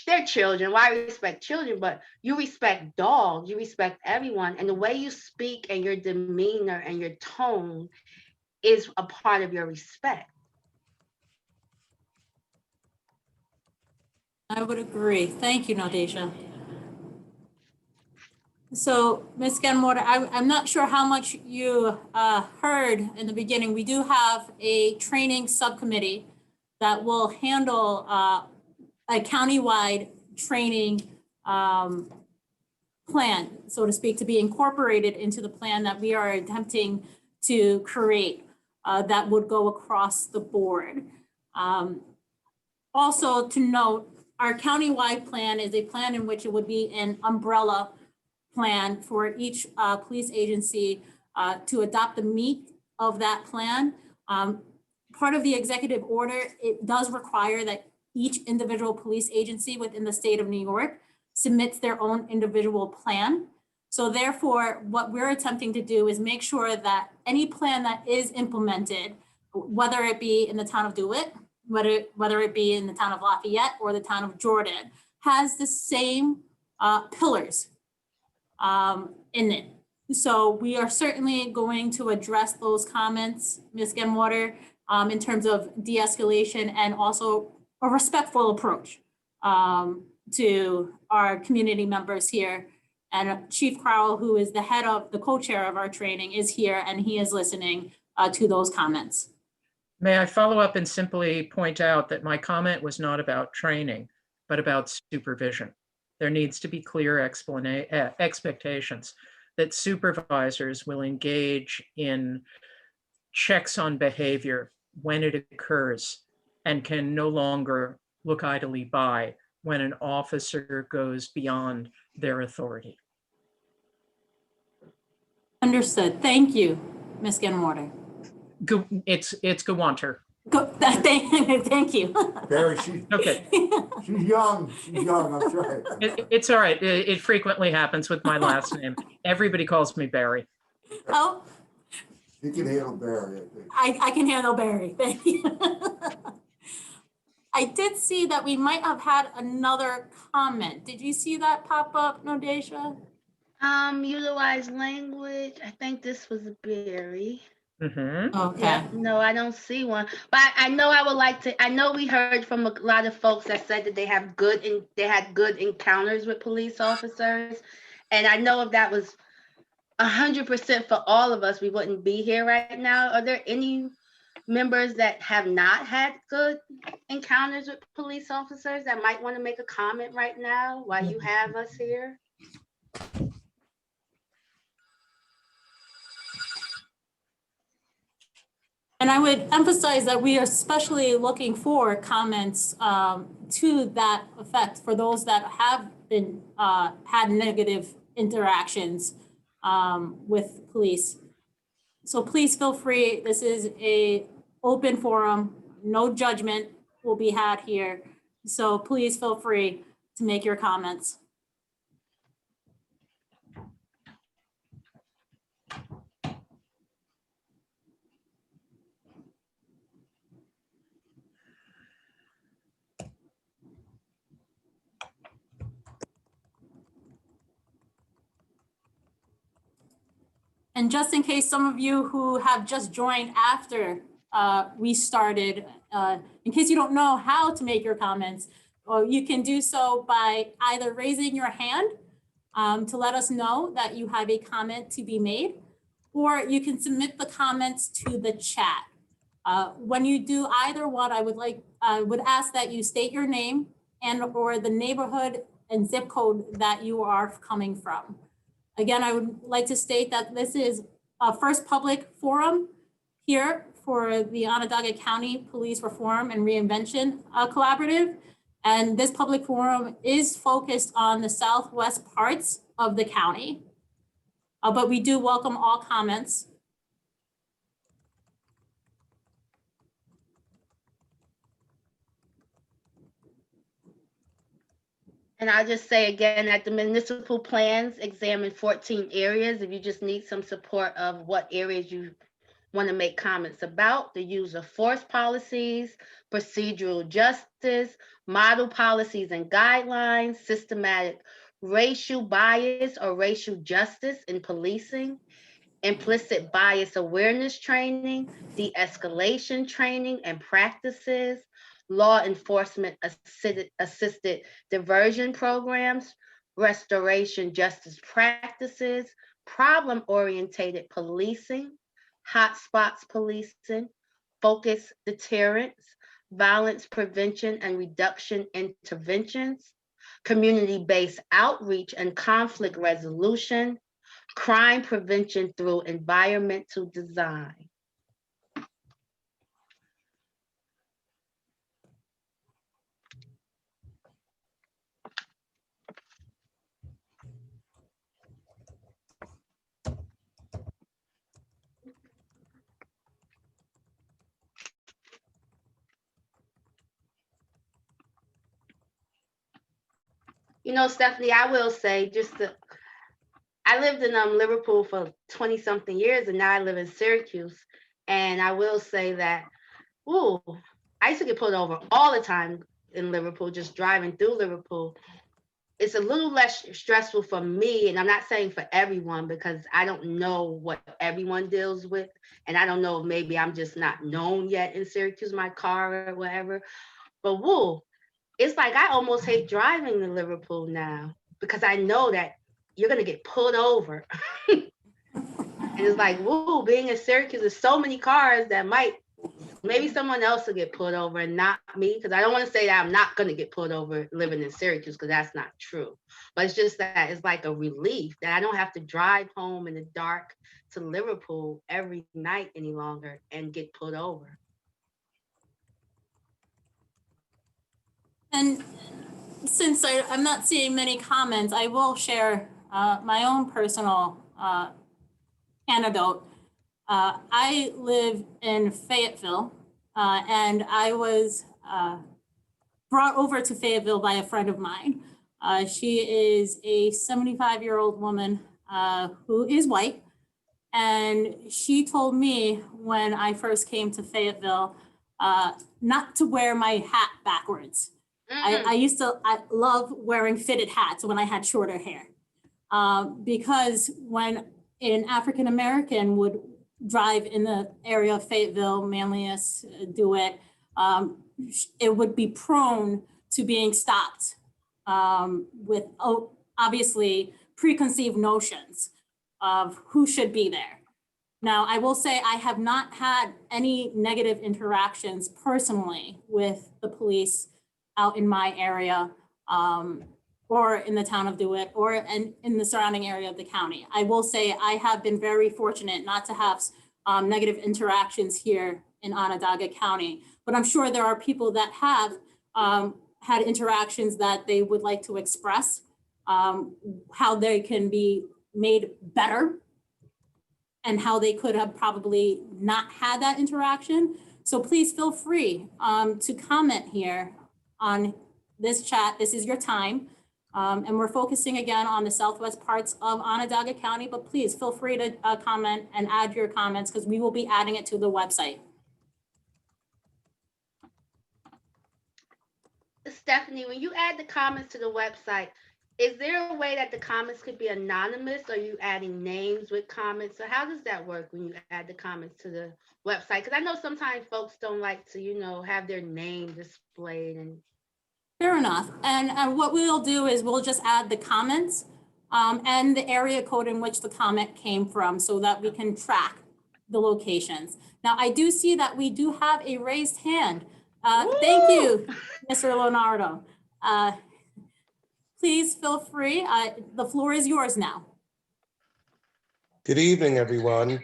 they're children, why respect children? But you respect dogs, you respect everyone. And the way you speak and your demeanor and your tone is a part of your respect. I would agree. Thank you, Nadesha. So, Ms. Skinwater, I'm not sure how much you heard in the beginning. We do have a training subcommittee that will handle a countywide training plan, so to speak, to be incorporated into the plan that we are attempting to create that would go across the board. Also to note, our countywide plan is a plan in which it would be an umbrella plan for each police agency to adopt the meat of that plan. Part of the executive order, it does require that each individual police agency within the state of New York submits their own individual plan. So therefore, what we're attempting to do is make sure that any plan that is implemented, whether it be in the town of DeWitt, whether it be in the town of Lafayette or the town of Jordan, has the same pillars in it. So we are certainly going to address those comments, Ms. Skinwater, in terms of de-escalation and also a respectful approach to our community members here. And Chief Crowell, who is the head of the co-chair of our training, is here and he is listening to those comments. May I follow up and simply point out that my comment was not about training, but about supervision. There needs to be clear expectations that supervisors will engage in checks on behavior when it occurs and can no longer look idly by when an officer goes beyond their authority. Understood. Thank you, Ms. Skinwater. It's Gawanter. Thank you. Barry, Okay. she's young, I'm sorry. It's all right. It frequently happens with my last name. Everybody calls me Barry. Oh. You can handle Barry, I think. I can handle Barry. Thank you. I did see that we might have had another comment. Did you see that pop up, Nodesha? Utilize language. I think this was Barry. Okay. Yeah, no, I don't see one. But I know I would like to, I know we heard from a lot of folks that said that they had good encounters with police officers. And I know if that was 100% for all of us, we wouldn't be here right now. Are there any members that have not had good encounters with police officers that might want to make a comment right now while you have us here? And I would emphasize that we are especially looking for comments to that effect for those that have been had negative interactions with police. So please feel free. This is a open forum. No judgment will be had here. So please feel free to make your comments. And just in case some of you who have just joined after we started, in case you don't know how to make your comments, you can do so by either raising your hand to let us know that you have a comment to be made, or you can submit the comments to the chat. When you do either one, I would ask that you state your name and or the neighborhood and zip code that you are coming from. Again, I would like to state that this is a first public forum here for the Onondaga County Police Reform and Reinvention Collaborative. And this public forum is focused on the southwest parts of the county. But we do welcome all comments. And I'll just say again that the municipal plans examine 14 areas. If you just need some support of what areas you want to make comments about, the use of force policies, procedural justice, model policies and guidelines, systematic racial bias or racial justice in policing, implicit bias awareness training, de-escalation training and practices, law enforcement assisted diversion programs, restoration justice practices, problem-oriented policing, hotspots policing, focus deterrence, violence prevention and reduction interventions, community-based outreach and conflict resolution, crime prevention through environmental design. You know, Stephanie, I will say I lived in Liverpool for 20 something years and now I live in Syracuse. And I will say that, I used to get pulled over all the time in Liverpool, just driving through Liverpool. It's a little less stressful for me, and I'm not saying for everyone because I don't know what everyone deals with. And I don't know if maybe I'm just not known yet in Syracuse, my car or whatever. But it's like I almost hate driving to Liverpool now because I know that you're gonna get pulled over. And it's like, being in Syracuse, there's so many cars that maybe someone else will get pulled over and not me, because I don't want to say that I'm not gonna get pulled over living in Syracuse, because that's not true. But it's just that it's like a relief that I don't have to drive home in the dark to Liverpool every night any longer and get pulled over. And since I'm not seeing many comments, I will share my own personal anecdote. I live in Fayetteville, and I was brought over to Fayetteville by a friend of mine. She is a 75-year-old woman who is white. And she told me when I first came to Fayetteville not to wear my hat backwards. I love wearing fitted hats when I had shorter hair, because when an African American would drive in the area of Fayetteville, Manlius, DeWitt, it would be prone to being stopped with obviously preconceived notions of who should be there. Now, I will say I have not had any negative interactions personally with the police out in my area or in the town of DeWitt or in the surrounding area of the county. I will say I have been very fortunate not to have negative interactions here in Onondaga County, but I'm sure there are people that have had interactions that they would like to express how they can be made better and how they could have probably not had that interaction. So please feel free to comment here on this chat. This is your time. And we're focusing again on the southwest parts of Onondaga County, but please feel free to comment and add your comments because we will be adding it to the website. Stephanie, when you add the comments to the website, is there a way that the comments could be anonymous? Or are you adding names with comments? So how does that work when you add the comments to the website? Because I know sometimes folks don't like to, you know, have their name displayed. And fair enough. And what we'll do is we'll just add the comments and the area code in which the comment came from so that we can track the locations. Now, I do see that we do have a raised hand. Thank you, Mr. Leonardo. Please feel free. The floor is yours now. Good evening, everyone.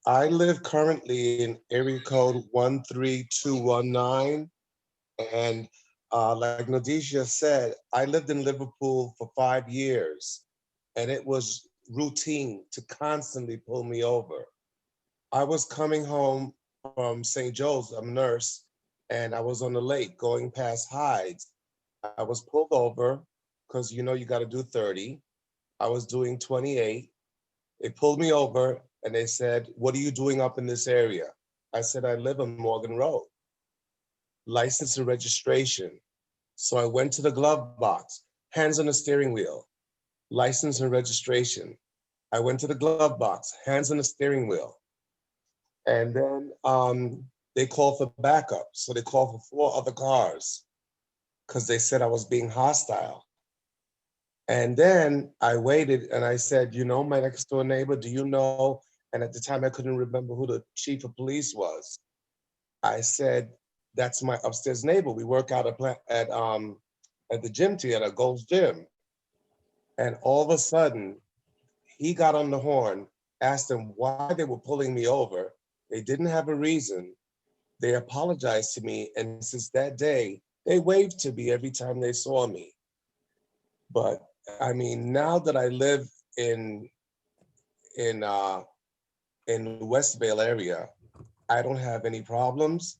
I live currently in area code 13219. And like Nadisha said, I lived in Liverpool for 5 years, and it was routine to constantly pull me over. I was coming home from St. Joe's, I'm a nurse, and I was on the lake going past Hyde's. I was pulled over because you know you got to do 30. I was doing 28. They pulled me over and they said, "What are you doing up in this area?" I said, "I live on Morgan Road." License and registration. So I went to the glove box, hands on the steering wheel, license and registration. I went to the glove box, hands on the steering wheel. And then they called for backup. So they called for 4 other cars because they said I was being hostile. And then I waited and I said, "You know, my next door neighbor, do you know?" And at the time I couldn't remember who the chief of police was. I said, "That's my upstairs neighbor. We work out at the gym together, Gold's Gym." And all of a sudden, he got on the horn, asked them why they were pulling me over. They didn't have a reason. They apologized to me, and since that day, they waved to me every time they saw me. But I mean, now that I live in the Westvale area, I don't have any problems.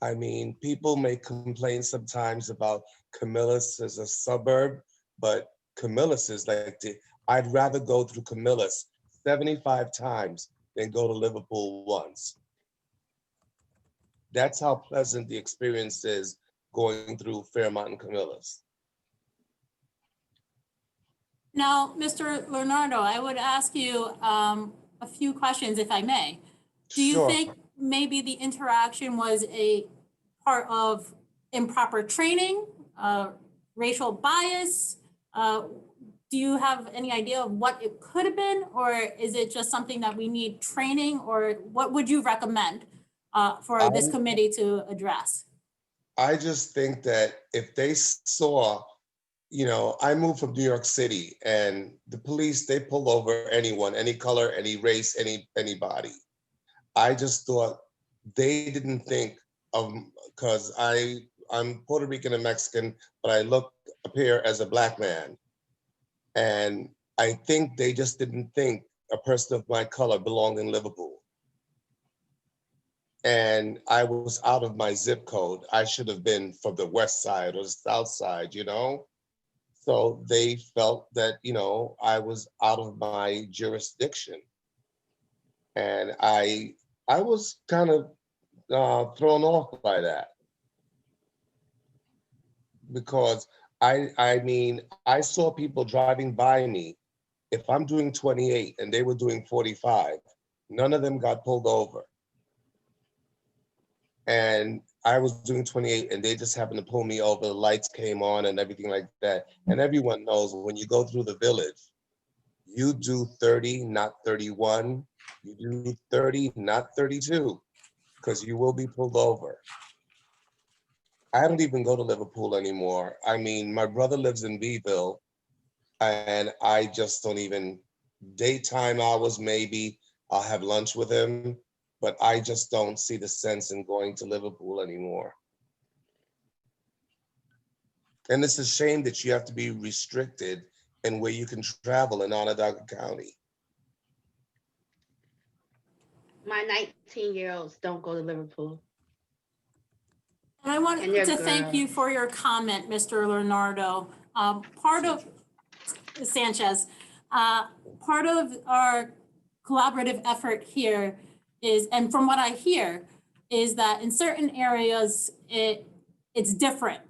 I mean, people may complain sometimes about Camillus as a suburb, but Camillus is like, I'd rather go through Camillus 75 times than go to Liverpool once. That's how pleasant the experience is going through Fairmont and Camillus. Now, Mr. Leonardo, I would ask you a few questions if I may. Do you think maybe the interaction was a part of improper training, racial bias? Do you have any idea of what it could have been, or is it just something that we need training, or what would you recommend for this committee to address? I just think that if they saw, you know, I moved from New York City and the police, they pull over anyone, any color, any race, anybody. I just thought they didn't think of, because I'm Puerto Rican and Mexican, but I appear as a Black man. And I think they just didn't think a person of my color belonged in Liverpool. And I was out of my zip code. I should have been from the west side or the south side, you know? So they felt that, you know, I was out of my jurisdiction. And I was kind of thrown off by that. Because I mean, I saw people driving by me. If I'm doing 28 and they were doing 45, None of them got pulled over. And I was doing 28 and they just happened to pull me over. The lights came on and everything like that. And everyone knows when you go through the village, you do 30, not 31. You do 30, not 32, because you will be pulled over. I don't even go to Liverpool anymore. I mean, my brother lives in Beeville and I just don't even, daytime hours maybe, I'll have lunch with him, but I just don't see the sense in going to Liverpool anymore. And it's a shame that you have to be restricted in where you can travel in Onondaga County. My 19-year-olds don't go to Liverpool. And I want And they're to thank you girls. for your comment, Mr. Leonardo. Part of Sanchez, part of our collaborative effort here is, and from what I hear, is that in certain areas, it's different,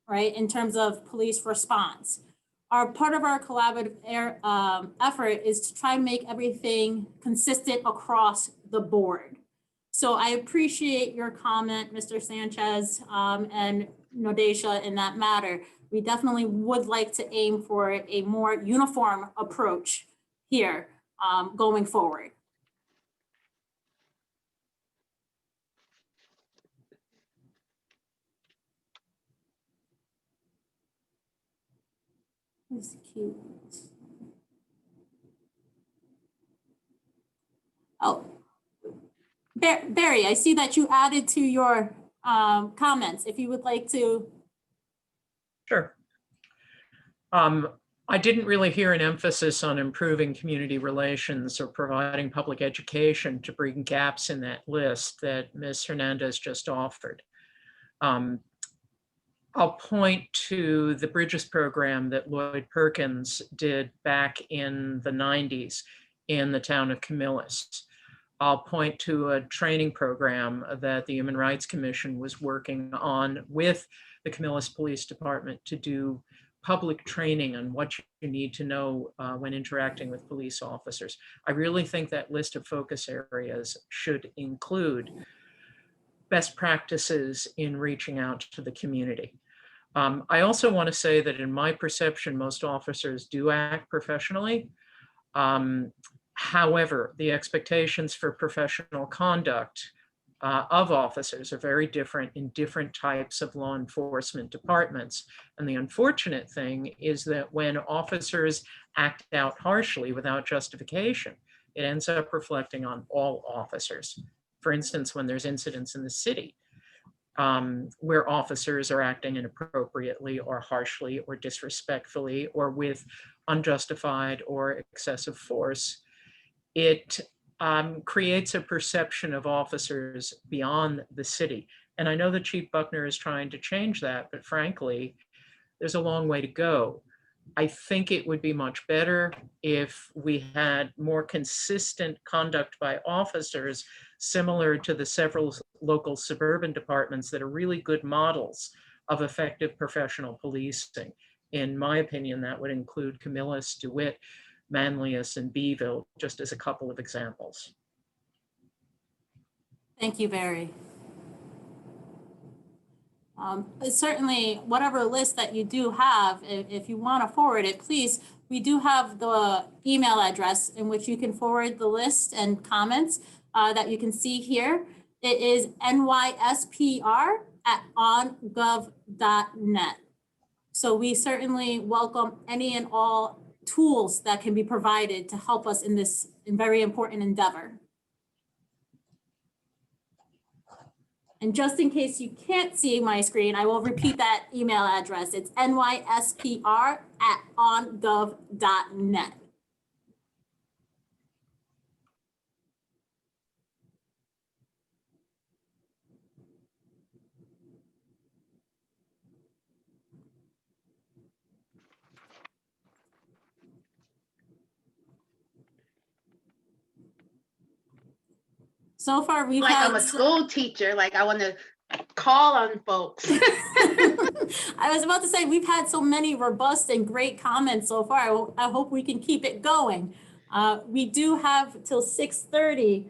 right, in terms of police response. Part of our collaborative effort is to try and make everything consistent across the board. So I appreciate your comment, Mr. Sanchez, and Nadecia in that matter. We definitely would like to aim for a more uniform approach here going forward. That's cute. Oh, Barry, I see that you added to your comments. If you would like to. Sure. I didn't really hear an emphasis on improving community relations or providing public education to bring gaps in that list that Ms. Hernandez just offered. I'll point to the Bridges program that Lloyd Perkins did back in the 90s in the town of Camillus. I'll point to a training program that the Human Rights Commission was working on with the Camillus Police Department to do public training on what you need to know when interacting with police officers. I really think that list of focus areas should include best practices in reaching out to the community. I also want to say that in my perception, most officers do act professionally. However, the expectations for professional conduct of officers are very different in different types of law enforcement departments. And the unfortunate thing is that when officers act out harshly without justification, it ends up reflecting on all officers. For instance, when there's incidents in the city where officers are acting inappropriately or harshly or disrespectfully or with unjustified or excessive force, it creates a perception of officers beyond the city. And I know that Chief Buckner is trying to change that, but frankly, there's a long way to go. I think it would be much better if we had more consistent conduct by officers, similar to the several local suburban departments that are really good models of effective professional policing. In my opinion, that would include Camillus, DeWitt, Manlius, and Beeville, just as a couple of examples. Thank you, Barry. Certainly, whatever list that you do have, if you want to forward it, please, we do have the email address in which you can forward the list and comments that you can see here. It is nyspr@ongov.net. So we certainly welcome any and all tools that can be provided to help us in this very important endeavor. And just in case you can't see my screen, I will repeat that email address. It's nyspr@ongov.net. So far, we've Like had I'm a school teacher, like I want to call on folks. I was about to say, we've had so many robust and great comments so far. I hope we can keep it going. We do have till 6:30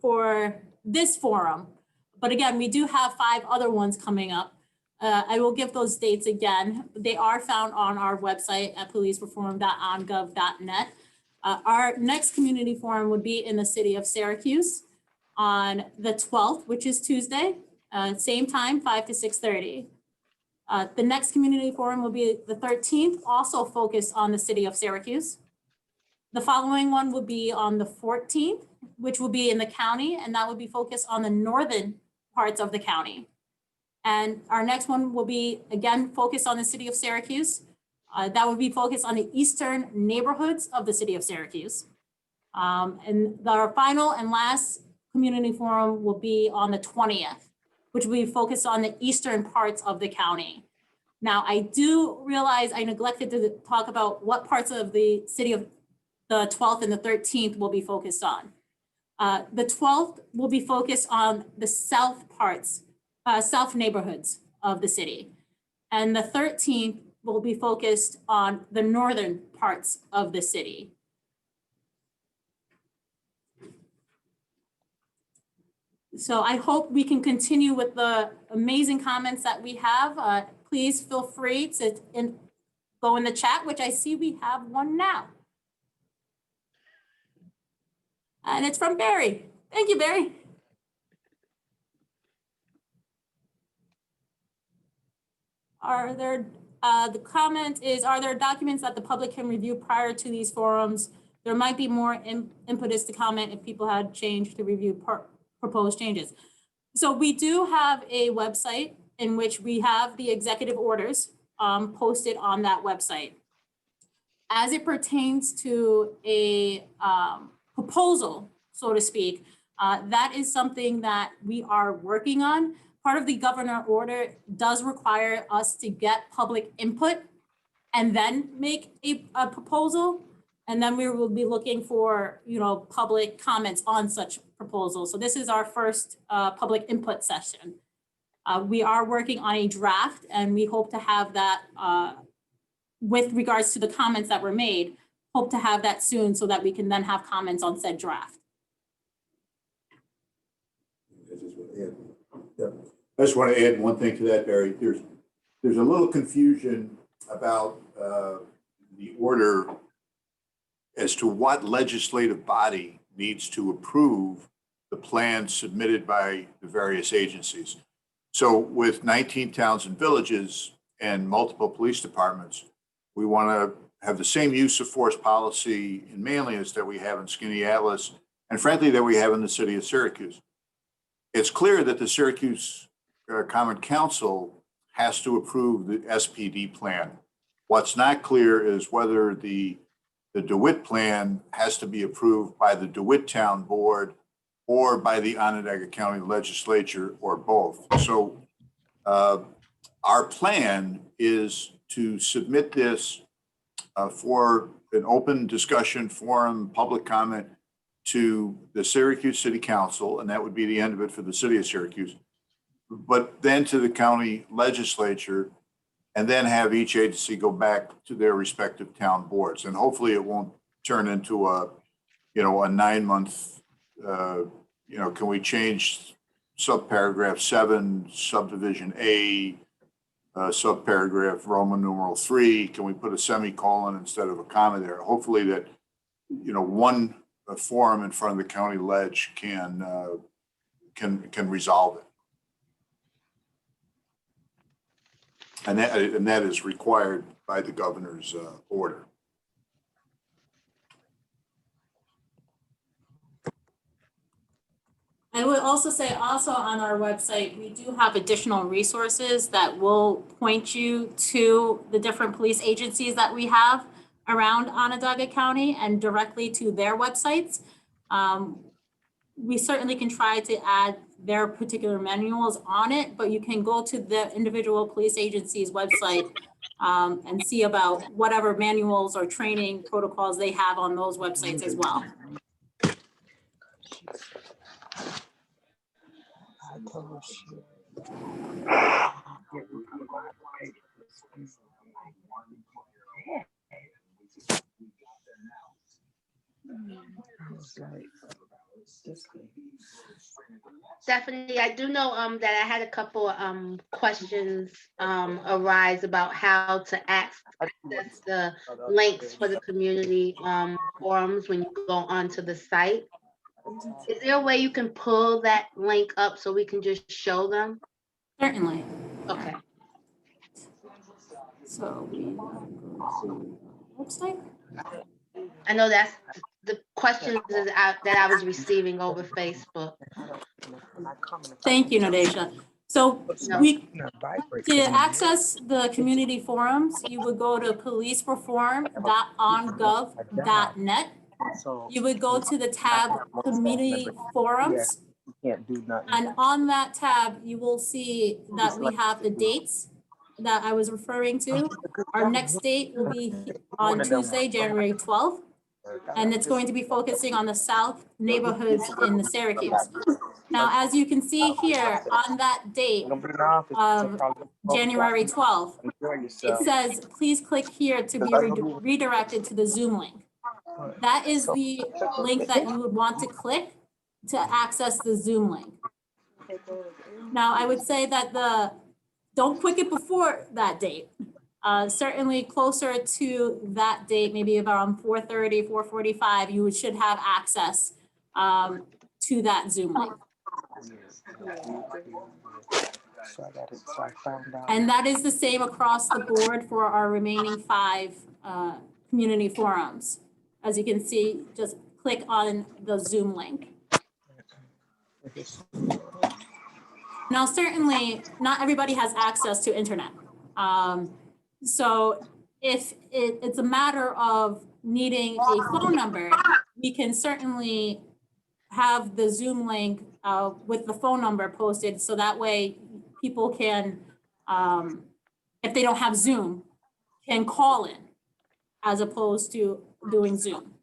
for this forum. But again, we do have 5 other ones coming up. I will give those dates again. They are found on our website at policereform.ongov.net. Our next community forum would be in the city of Syracuse on the 12th, which is Tuesday, same time, 5 to 6:30. The next community forum will be the 13th, also focused on the city of Syracuse. The following one will be on the 14th, which will be in the county, and that would be focused on the northern parts of the county. And our next one will be, again, focused on the city of Syracuse. That would be focused on the eastern neighborhoods of the city of Syracuse. And our final and last community forum will be on the 20th, which will be focused on the eastern parts of the county. Now, I do realize I neglected to talk about what parts of the city of the 12th and the 13th will be focused on. The 12th will be focused on the south parts, south neighborhoods of the city. And the 13th will be focused on the northern parts of the city. So I hope we can continue with the amazing comments that we have. Please feel free to go in the chat, which I see we have one now. And it's from Barry. Thank you, Barry. Are there, the comment is, are there documents that the public can review prior to these forums? There might be more impetus to comment if people had changed to review proposed changes. So we do have a website in which we have the executive orders posted on that website. As it pertains to a proposal, so to speak, that is something that we are working on. Part of the governor order does require us to get public input and then make a proposal. And then we will be looking for, public comments on such proposals. So this is our first public input session. We are working on a draft, and we hope to have that with regards to the comments that were made, hope to have that soon so that we can then have comments on said draft. I just want to add one thing to that, Barry. There's a little confusion about the order as to what legislative body needs to approve the plan submitted by the various agencies. So with 19 towns and villages and multiple police departments, we want to have the same use of force policy in manliness that we have in Skinny Atlas, and frankly, that we have in the city of Syracuse. It's clear that the Syracuse Common Council has to approve the SPD plan. What's not clear is whether the DeWitt plan has to be approved by the DeWitt Town Board or by the Onondaga County Legislature, or both. So our plan is to submit this for an open discussion forum, public comment to the Syracuse City Council, and that would be the end of it for the city of Syracuse, but then to the county legislature, and then have each agency go back to their respective town boards. And hopefully it won't turn into a 9-month, can we change subparagraph 7, subdivision A, subparagraph Roman numeral 3, can we put a semicolon instead of a comma there? Hopefully that, one forum in front of the county ledge can resolve it. And that is required by the governor's order. I would also say on our website, we do have additional resources that will point you to the different police agencies that we have around Onondaga County and directly to their websites. We certainly can try to add their particular manuals on it, but you can go to the individual police agency's website and see about whatever manuals or training protocols they have on those websites as well. Stephanie, I do know that I had a couple questions arise about how to access the links for the community forums when you go onto the site. Is there a way you can pull that link up so we can just show them? Certainly. Okay. So we go to the website. I know that's the questions that I was receiving over Facebook. Thank you, Nadesha. So to access the community forums, you would go to policereform.ongov.net. You would go to the tab Community Forums. And on that tab, you will see that we have the dates that I was referring to. Our next date will be on Tuesday, January 12th. And it's going to be focusing on the South neighborhoods in the Syracuse. Now, as you can see here on that date of January 12th, it says, please click here to be redirected to the Zoom link. That is the link that you would want to click to access the Zoom link. Now, I would say that don't click it before that date. Certainly closer to that date, maybe around 4:30, 4:45, you should have access to that Zoom link. And that is the same across the board for our remaining 5 community forums. As you can see, just click on the Zoom link. Now, certainly not everybody has access to internet. So if it's a matter of needing a phone number, we can certainly have the Zoom link with the phone number posted, so that way people can, if they don't have Zoom, can call in as opposed to doing Zoom.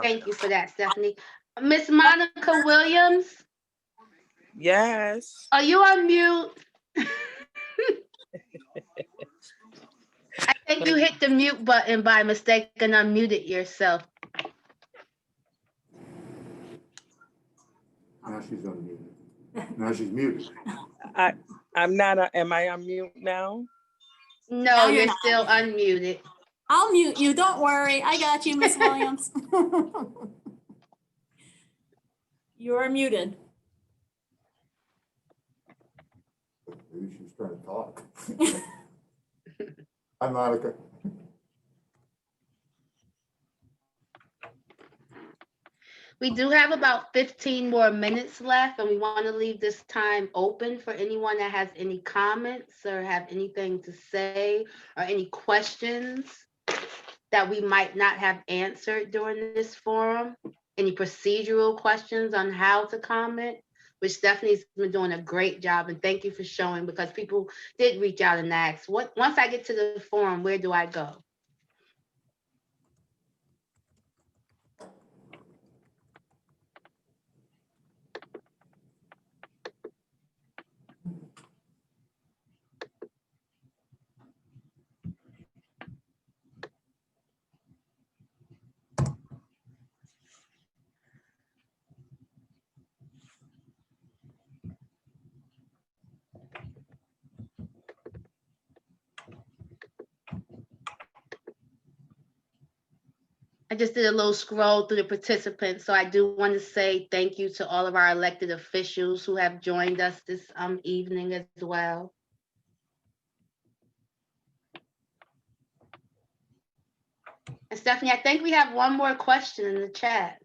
Thank you for that, Stephanie. Miss Monica Williams? Yes. Are you on mute? I think you hit the mute button by mistake and unmuted yourself. Now she's unmuted. Now she's muted. I'm not, am I on mute now? No, you're still unmuted. I'll mute you, don't worry. I got you, Miss Williams. You're muted. Maybe she's trying to talk. Hi, Monica. We do have about 15 more minutes left, and we want to leave this time open for anyone that has any comments or have anything to say or any questions that we might not have answered during this forum. Any procedural questions on how to comment, which Stephanie's been doing a great job, and thank you for showing, because people did reach out and ask, once I get to the forum, where do I go? I just did a little scroll through the participants, so I do want to say thank you to all of our elected officials who have joined us this evening as well. And Stephanie, I think we have one more question in the chat.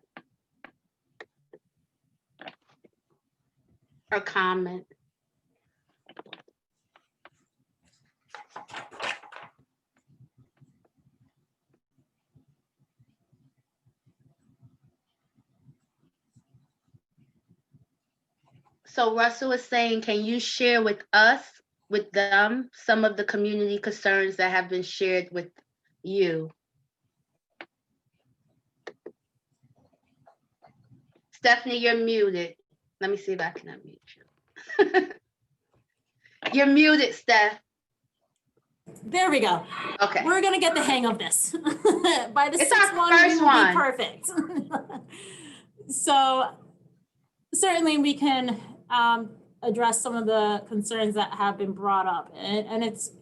Or comment. So Russell is saying, can you share with us, with them, some of the community concerns that have been shared with you? Stephanie, you're muted. Let me see if I can unmute you. You're muted, Steph. There we go. Okay. We're gonna get the hang of this. By the It's sixth our one, we first will one. be perfect. So certainly we can address some of the concerns that have been brought up. And it's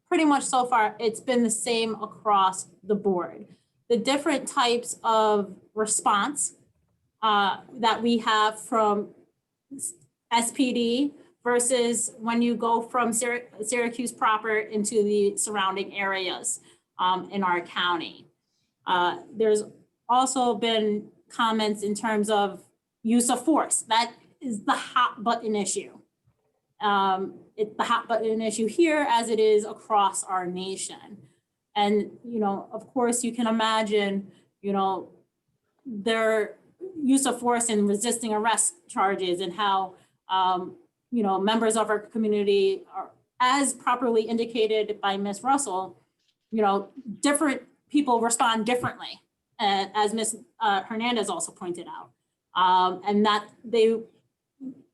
pretty much so far, it's been the same across the board. The different types of response that we have from SPD versus when you go from Syracuse proper into the surrounding areas in our county. There's also been comments in terms of use of force. That is the hot button issue. It's the hot button issue here as it is across our nation. And, you know, of course you can imagine, you know, their use of force and resisting arrest charges and how, you know, members of our community are, as properly indicated by Ms. Russell, you know, different people respond differently, as Ms. Hernandez also pointed out, and that they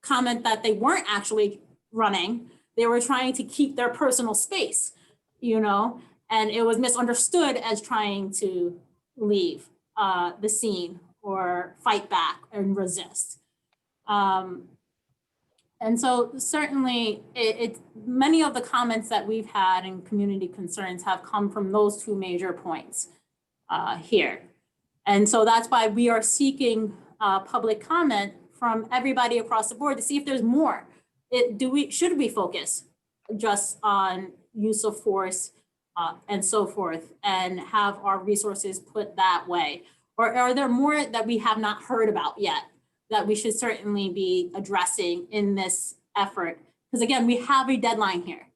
comment that they weren't actually running, they were trying to keep their personal space, you know, and it was misunderstood as trying to leave the scene or fight back and resist. And so certainly many of the comments that we've had and community concerns have come from those two major points here. And so that's why we are seeking public comment from everybody across the board to see if there's more. Should we focus just on use of force and so forth and have our resources put that way? Or are there more that we have not heard about yet that we should certainly be addressing in this effort? Because again, we have a deadline here.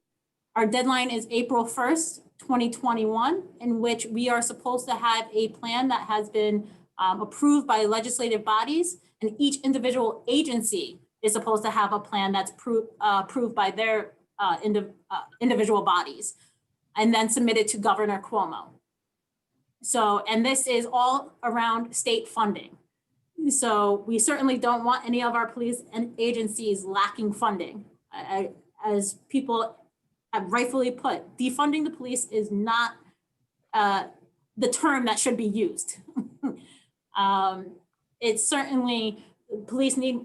Our deadline is April 1st, 2021, in which we are supposed to have a plan that has been approved by legislative bodies, and each individual agency is supposed to have a plan that's approved by their individual bodies, and then submitted to Governor Cuomo. So, and this is all around state funding. So we certainly don't want any of our police and agencies lacking funding. As people have rightfully put, defunding the police is not the term that should be used. It's certainly, police need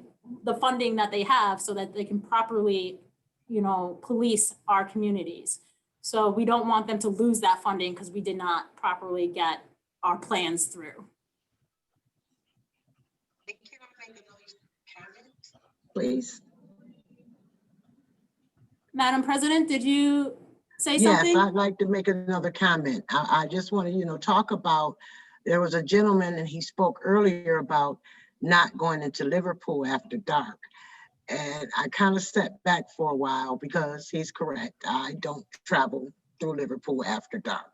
the funding that they have so that they can properly, you know, police our communities. So we don't want them to lose that funding because we did not properly get our plans through. Please. Madam President, did you say something? Yes, I'd like to make another comment. I just want to, talk about, there was a gentleman and he spoke earlier about not going into Liverpool after dark. And I kind of stepped back for a while because he's correct. I don't travel through Liverpool after dark.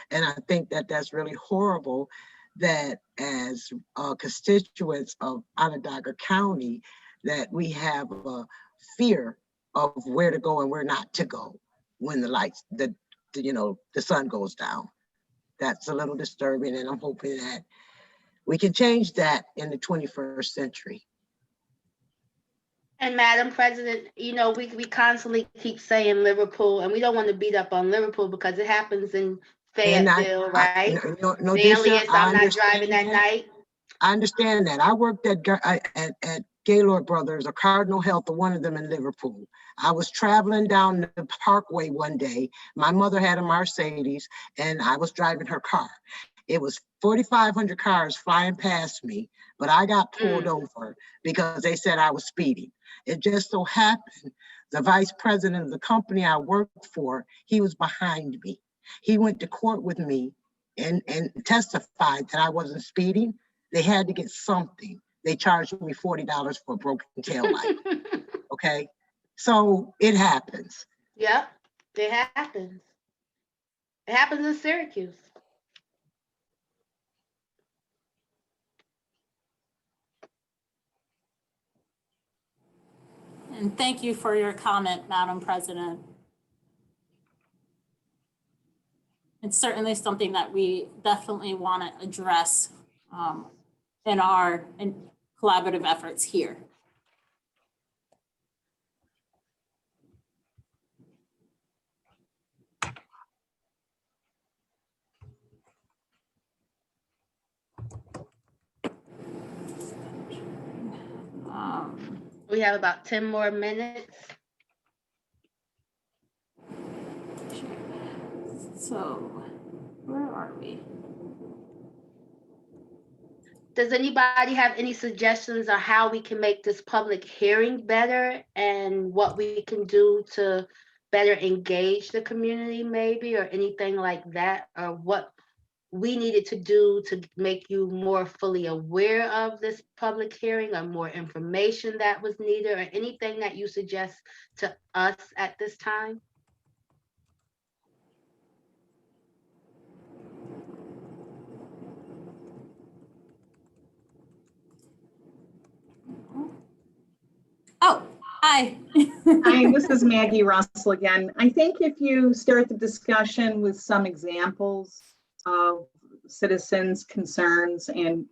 And I think that that's really horrible that as constituents of Onondaga County, that we have a fear of where to go and where not to go when the lights, the sun goes down. That's a little disturbing, and I'm hoping that we can change that in the 21st century. And Madam President, we constantly keep saying Liverpool, and we don't want to beat up on Liverpool because it happens in Fayetteville, right? No, Alias, Disha, I'm not driving that night. I understand that. I worked at Gaylord Brothers or Cardinal Health, or one of them in Liverpool. I was traveling down the parkway one day. My mother had a Mercedes and I was driving her car. It was 4,500 cars flying past me, but I got pulled over because they said I was speeding. It just so happened the vice president of the company I worked for, he was behind me. He went to court with me and testified that I wasn't speeding. They had to get something. They charged me $40 for a broken taillight. Okay, so it happens. Yep, it happens. It happens in Syracuse. And thank you for your comment, Madam President. It's certainly something that we definitely want to address in our collaborative efforts here. We have about 10 more minutes. So where are we? Does anybody have any suggestions on how we can make this public hearing better and what we can do to better engage the community maybe, or anything like that, or what we needed to do to make you more fully aware of this public hearing, or more information that was needed, or anything that you suggest to us at this time? Oh, hi. Hi, this is Maggie Russell again. I think if you start the discussion with some examples of citizens' concerns and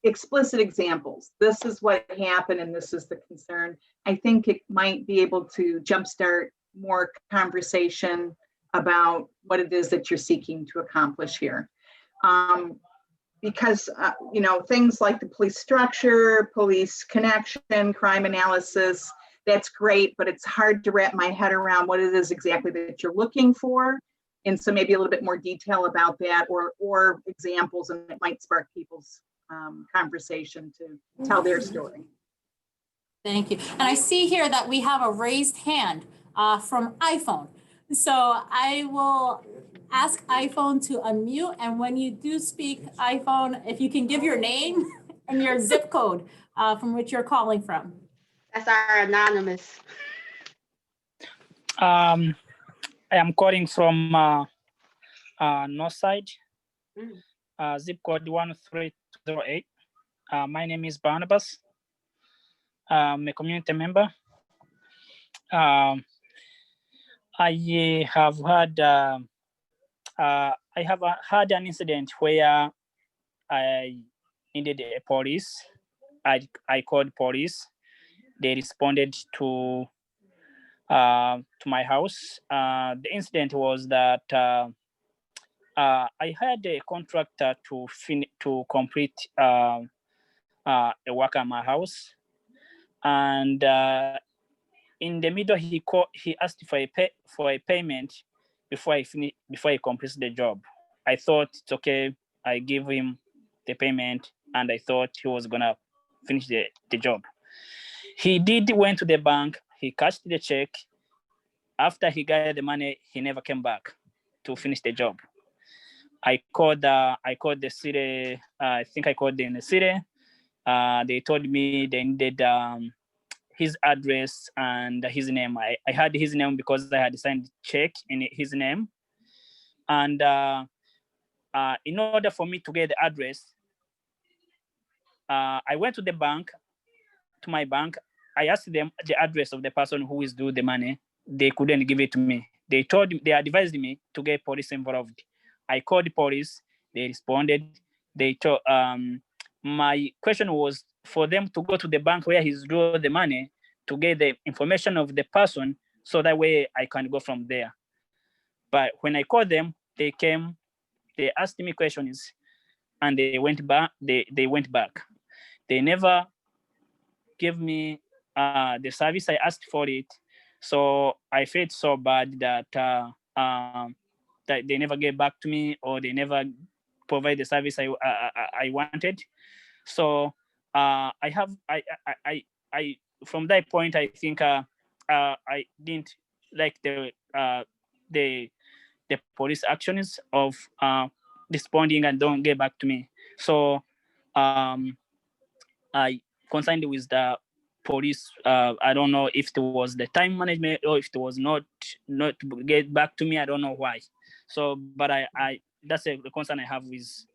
explicit examples, this is what happened and this is the concern, I think it might be able to jumpstart more conversation about what it is that you're seeking to accomplish here. Because, things like the police structure, police connection, crime analysis, that's great, but it's hard to wrap my head around what it is exactly that you're looking for. And so maybe a little bit more detail about that, or examples, and it might spark people's conversation to tell their story. Thank you. And I see here that we have a raised hand from iPhone. So I will ask iPhone to unmute. And when you do speak, iPhone, if you can give your name and your zip code from which you're calling from. That's our anonymous. I am calling from north side, zip code 1308. My name is Barnabas. I'm a community member. I have had an incident where I needed a police. I called police. They responded to my house. The incident was that I had a contractor to complete a work at my house, and in the middle he asked for a payment before he completes the job. I thought it's okay. I give him the payment, and I thought he was gonna finish the job. He went to the bank. He cashed the check. After he got the money, he never came back to finish the job. I called the city. I think I called in the city. They told me they needed his address and his name. I had his name because I had signed check in his name. And in order for me to get the address, I went to my bank. I asked them the address of the person who is due the money. They couldn't give it to me. They advised me to get police involved. I called the police. They responded. They told, my question was for them to go to the bank where he's due the money to get the information of the person, so that way I can go from there. But when I called them, they came, they asked me questions, and they went back. They went back. They never gave me the service I asked for it. So I felt so bad that that they never get back to me, or they never provide the service I wanted. So I from that point, I think I didn't like the police actions of responding and don't get back to me. So I concerned with the police. I don't know if it was the time management or if it was not to get back to me. I don't know why. So, but I that's a concern I have with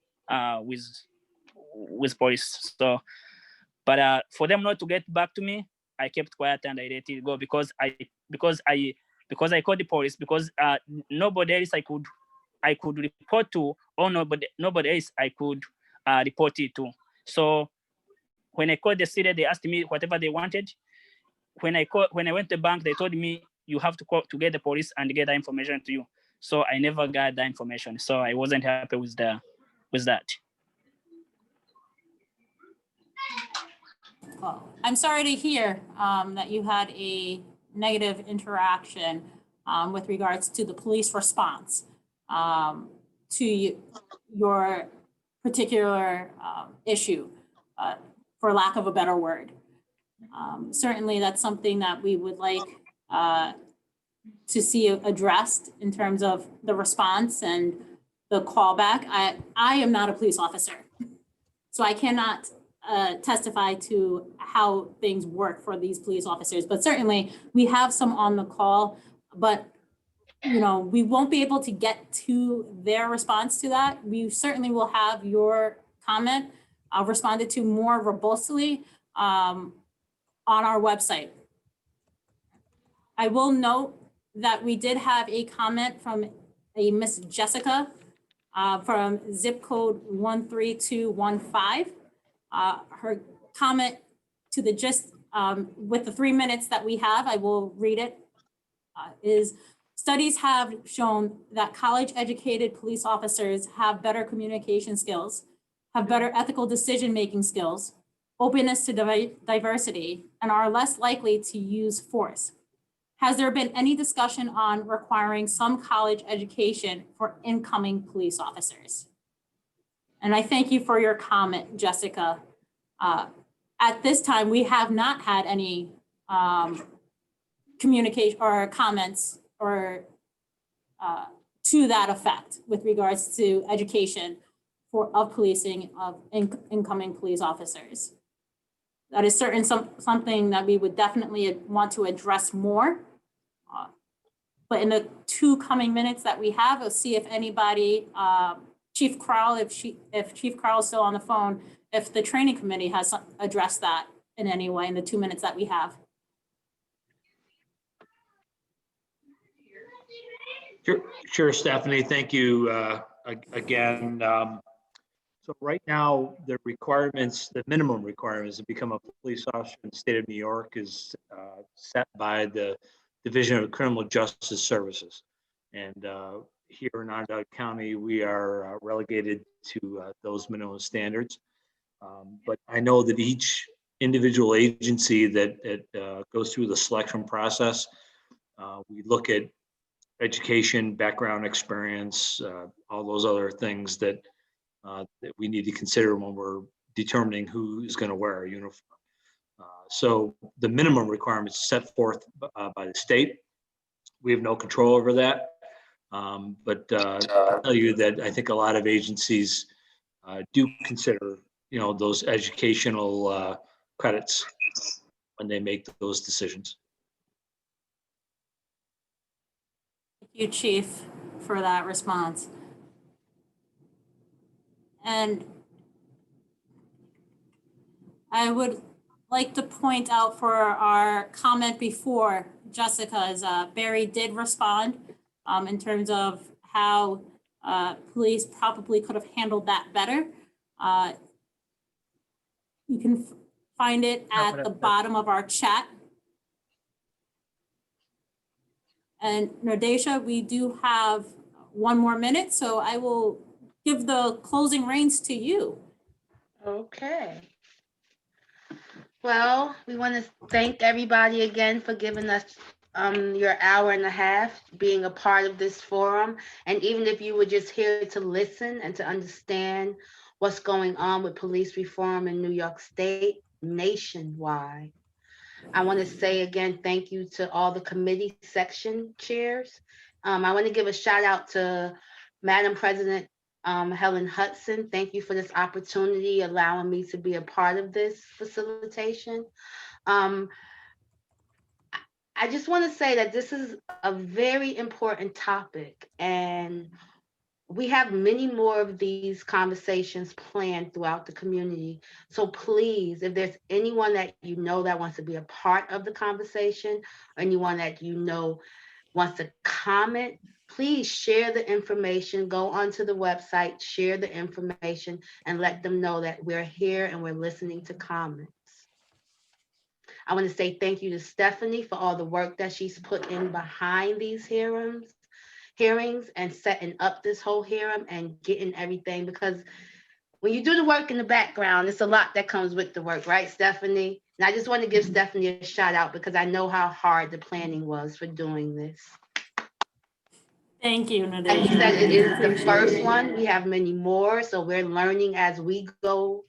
police. So, but for them not to get back to me, I kept quiet and I let it go because I called the police, because nobody else I could report to, or nobody else I could report it to. So when I called the city, they asked me whatever they wanted. When I went to the bank, they told me you have to call to get the police and get that information to you. So I never got that information. So I wasn't happy with that. Zipco. I'm sorry to hear that you had a negative interaction with regards to the police response to your particular issue, for lack of a better word. Certainly that's something that we would like to see addressed in terms of the response and the callback. I am not a police officer, so I cannot testify to how things work for these police officers, but certainly we have some on the call, but you know, we won't be able to get to their response to that. We certainly will have your comment responded to more robustly on our website. I will note that we did have a comment from a Miss Jessica from zip code 13215. Her comment to the gist, with the 3 minutes that we have, I will read it, is studies have shown that college educated police officers have better communication skills, have better ethical decision-making skills, openness to diversity, and are less likely to use force. Has there been any discussion on requiring some college education for incoming police officers? And I thank you for your comment, Jessica. At this time, we have not had any communication or comments or to that effect with regards to education of policing of incoming police officers. That is something that we would definitely want to address more. But in the 2 coming minutes that we have, we'll see if anybody, Chief Crowell, if Chief Crowell is still on the phone, if the training committee has addressed that in any way in the 2 minutes that we have. Sure, Stephanie, thank you again. So right now, the requirements, the minimum requirements to become a police officer in the state of New York is set by the Division of Criminal Justice Services. And here in Onondaga County, we are relegated to those minimum standards. But I know that each individual agency that goes through the selection process, we look at education, background experience, all those other things that we need to consider when we're determining who is going to wear a uniform. So the minimum requirements set forth by the state. We have no control over that. But I'll tell you that I think a lot of agencies do consider, you know, those educational credits when they make those decisions. Thank you, Chief, for that response. And I would like to point out for our comment before Jessica's, Barry did respond in terms of how police probably could have handled that better. You can find it at the bottom of our chat. And Nordesha, we do have 1 more minute, so I will give the closing reins to you. Okay. Well, we want to thank everybody again for giving us your hour and a half, being a part of this forum. And even if you were just here to listen and to understand what's going on with police reform in New York State, nationwide. I want to say again, thank you to all the committee section chairs. I want to give a shout out to Madam President Helen Hudson. Thank you for this opportunity, allowing me to be a part of this facilitation. I just want to say that this is a very important topic, and we have many more of these conversations planned throughout the community. So please, if there's anyone that you know that wants to be a part of the conversation, or anyone that you know wants to comment, please share the information, go onto the website, share the information, and let them know that we're here and we're listening to comments. I want to say thank you to Stephanie for all the work that she's put in behind these hearings and setting up this whole hearing and getting everything, because when you do the work in the background, it's a lot that comes with the work, right, Stephanie? And I just want to give Stephanie a shout out because I know how hard the planning was for doing this. Thank you, Like Nadeja. you said, it is the Appreciate first it. one. We have many more, so we're learning as we go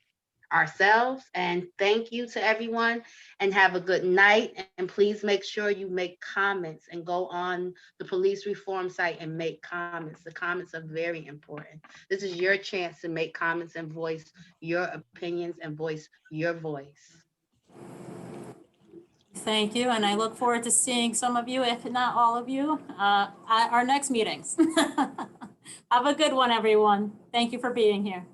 ourselves. And thank you to everyone, and have a good night. And please make sure you make comments and go on the police reform site and make comments. The comments are very important. This is your chance to make comments and voice your opinions and voice your voice. Thank you, and I look forward to seeing some of you, if not all of you, at our next meetings. Have a good one, everyone. Thank you for being here.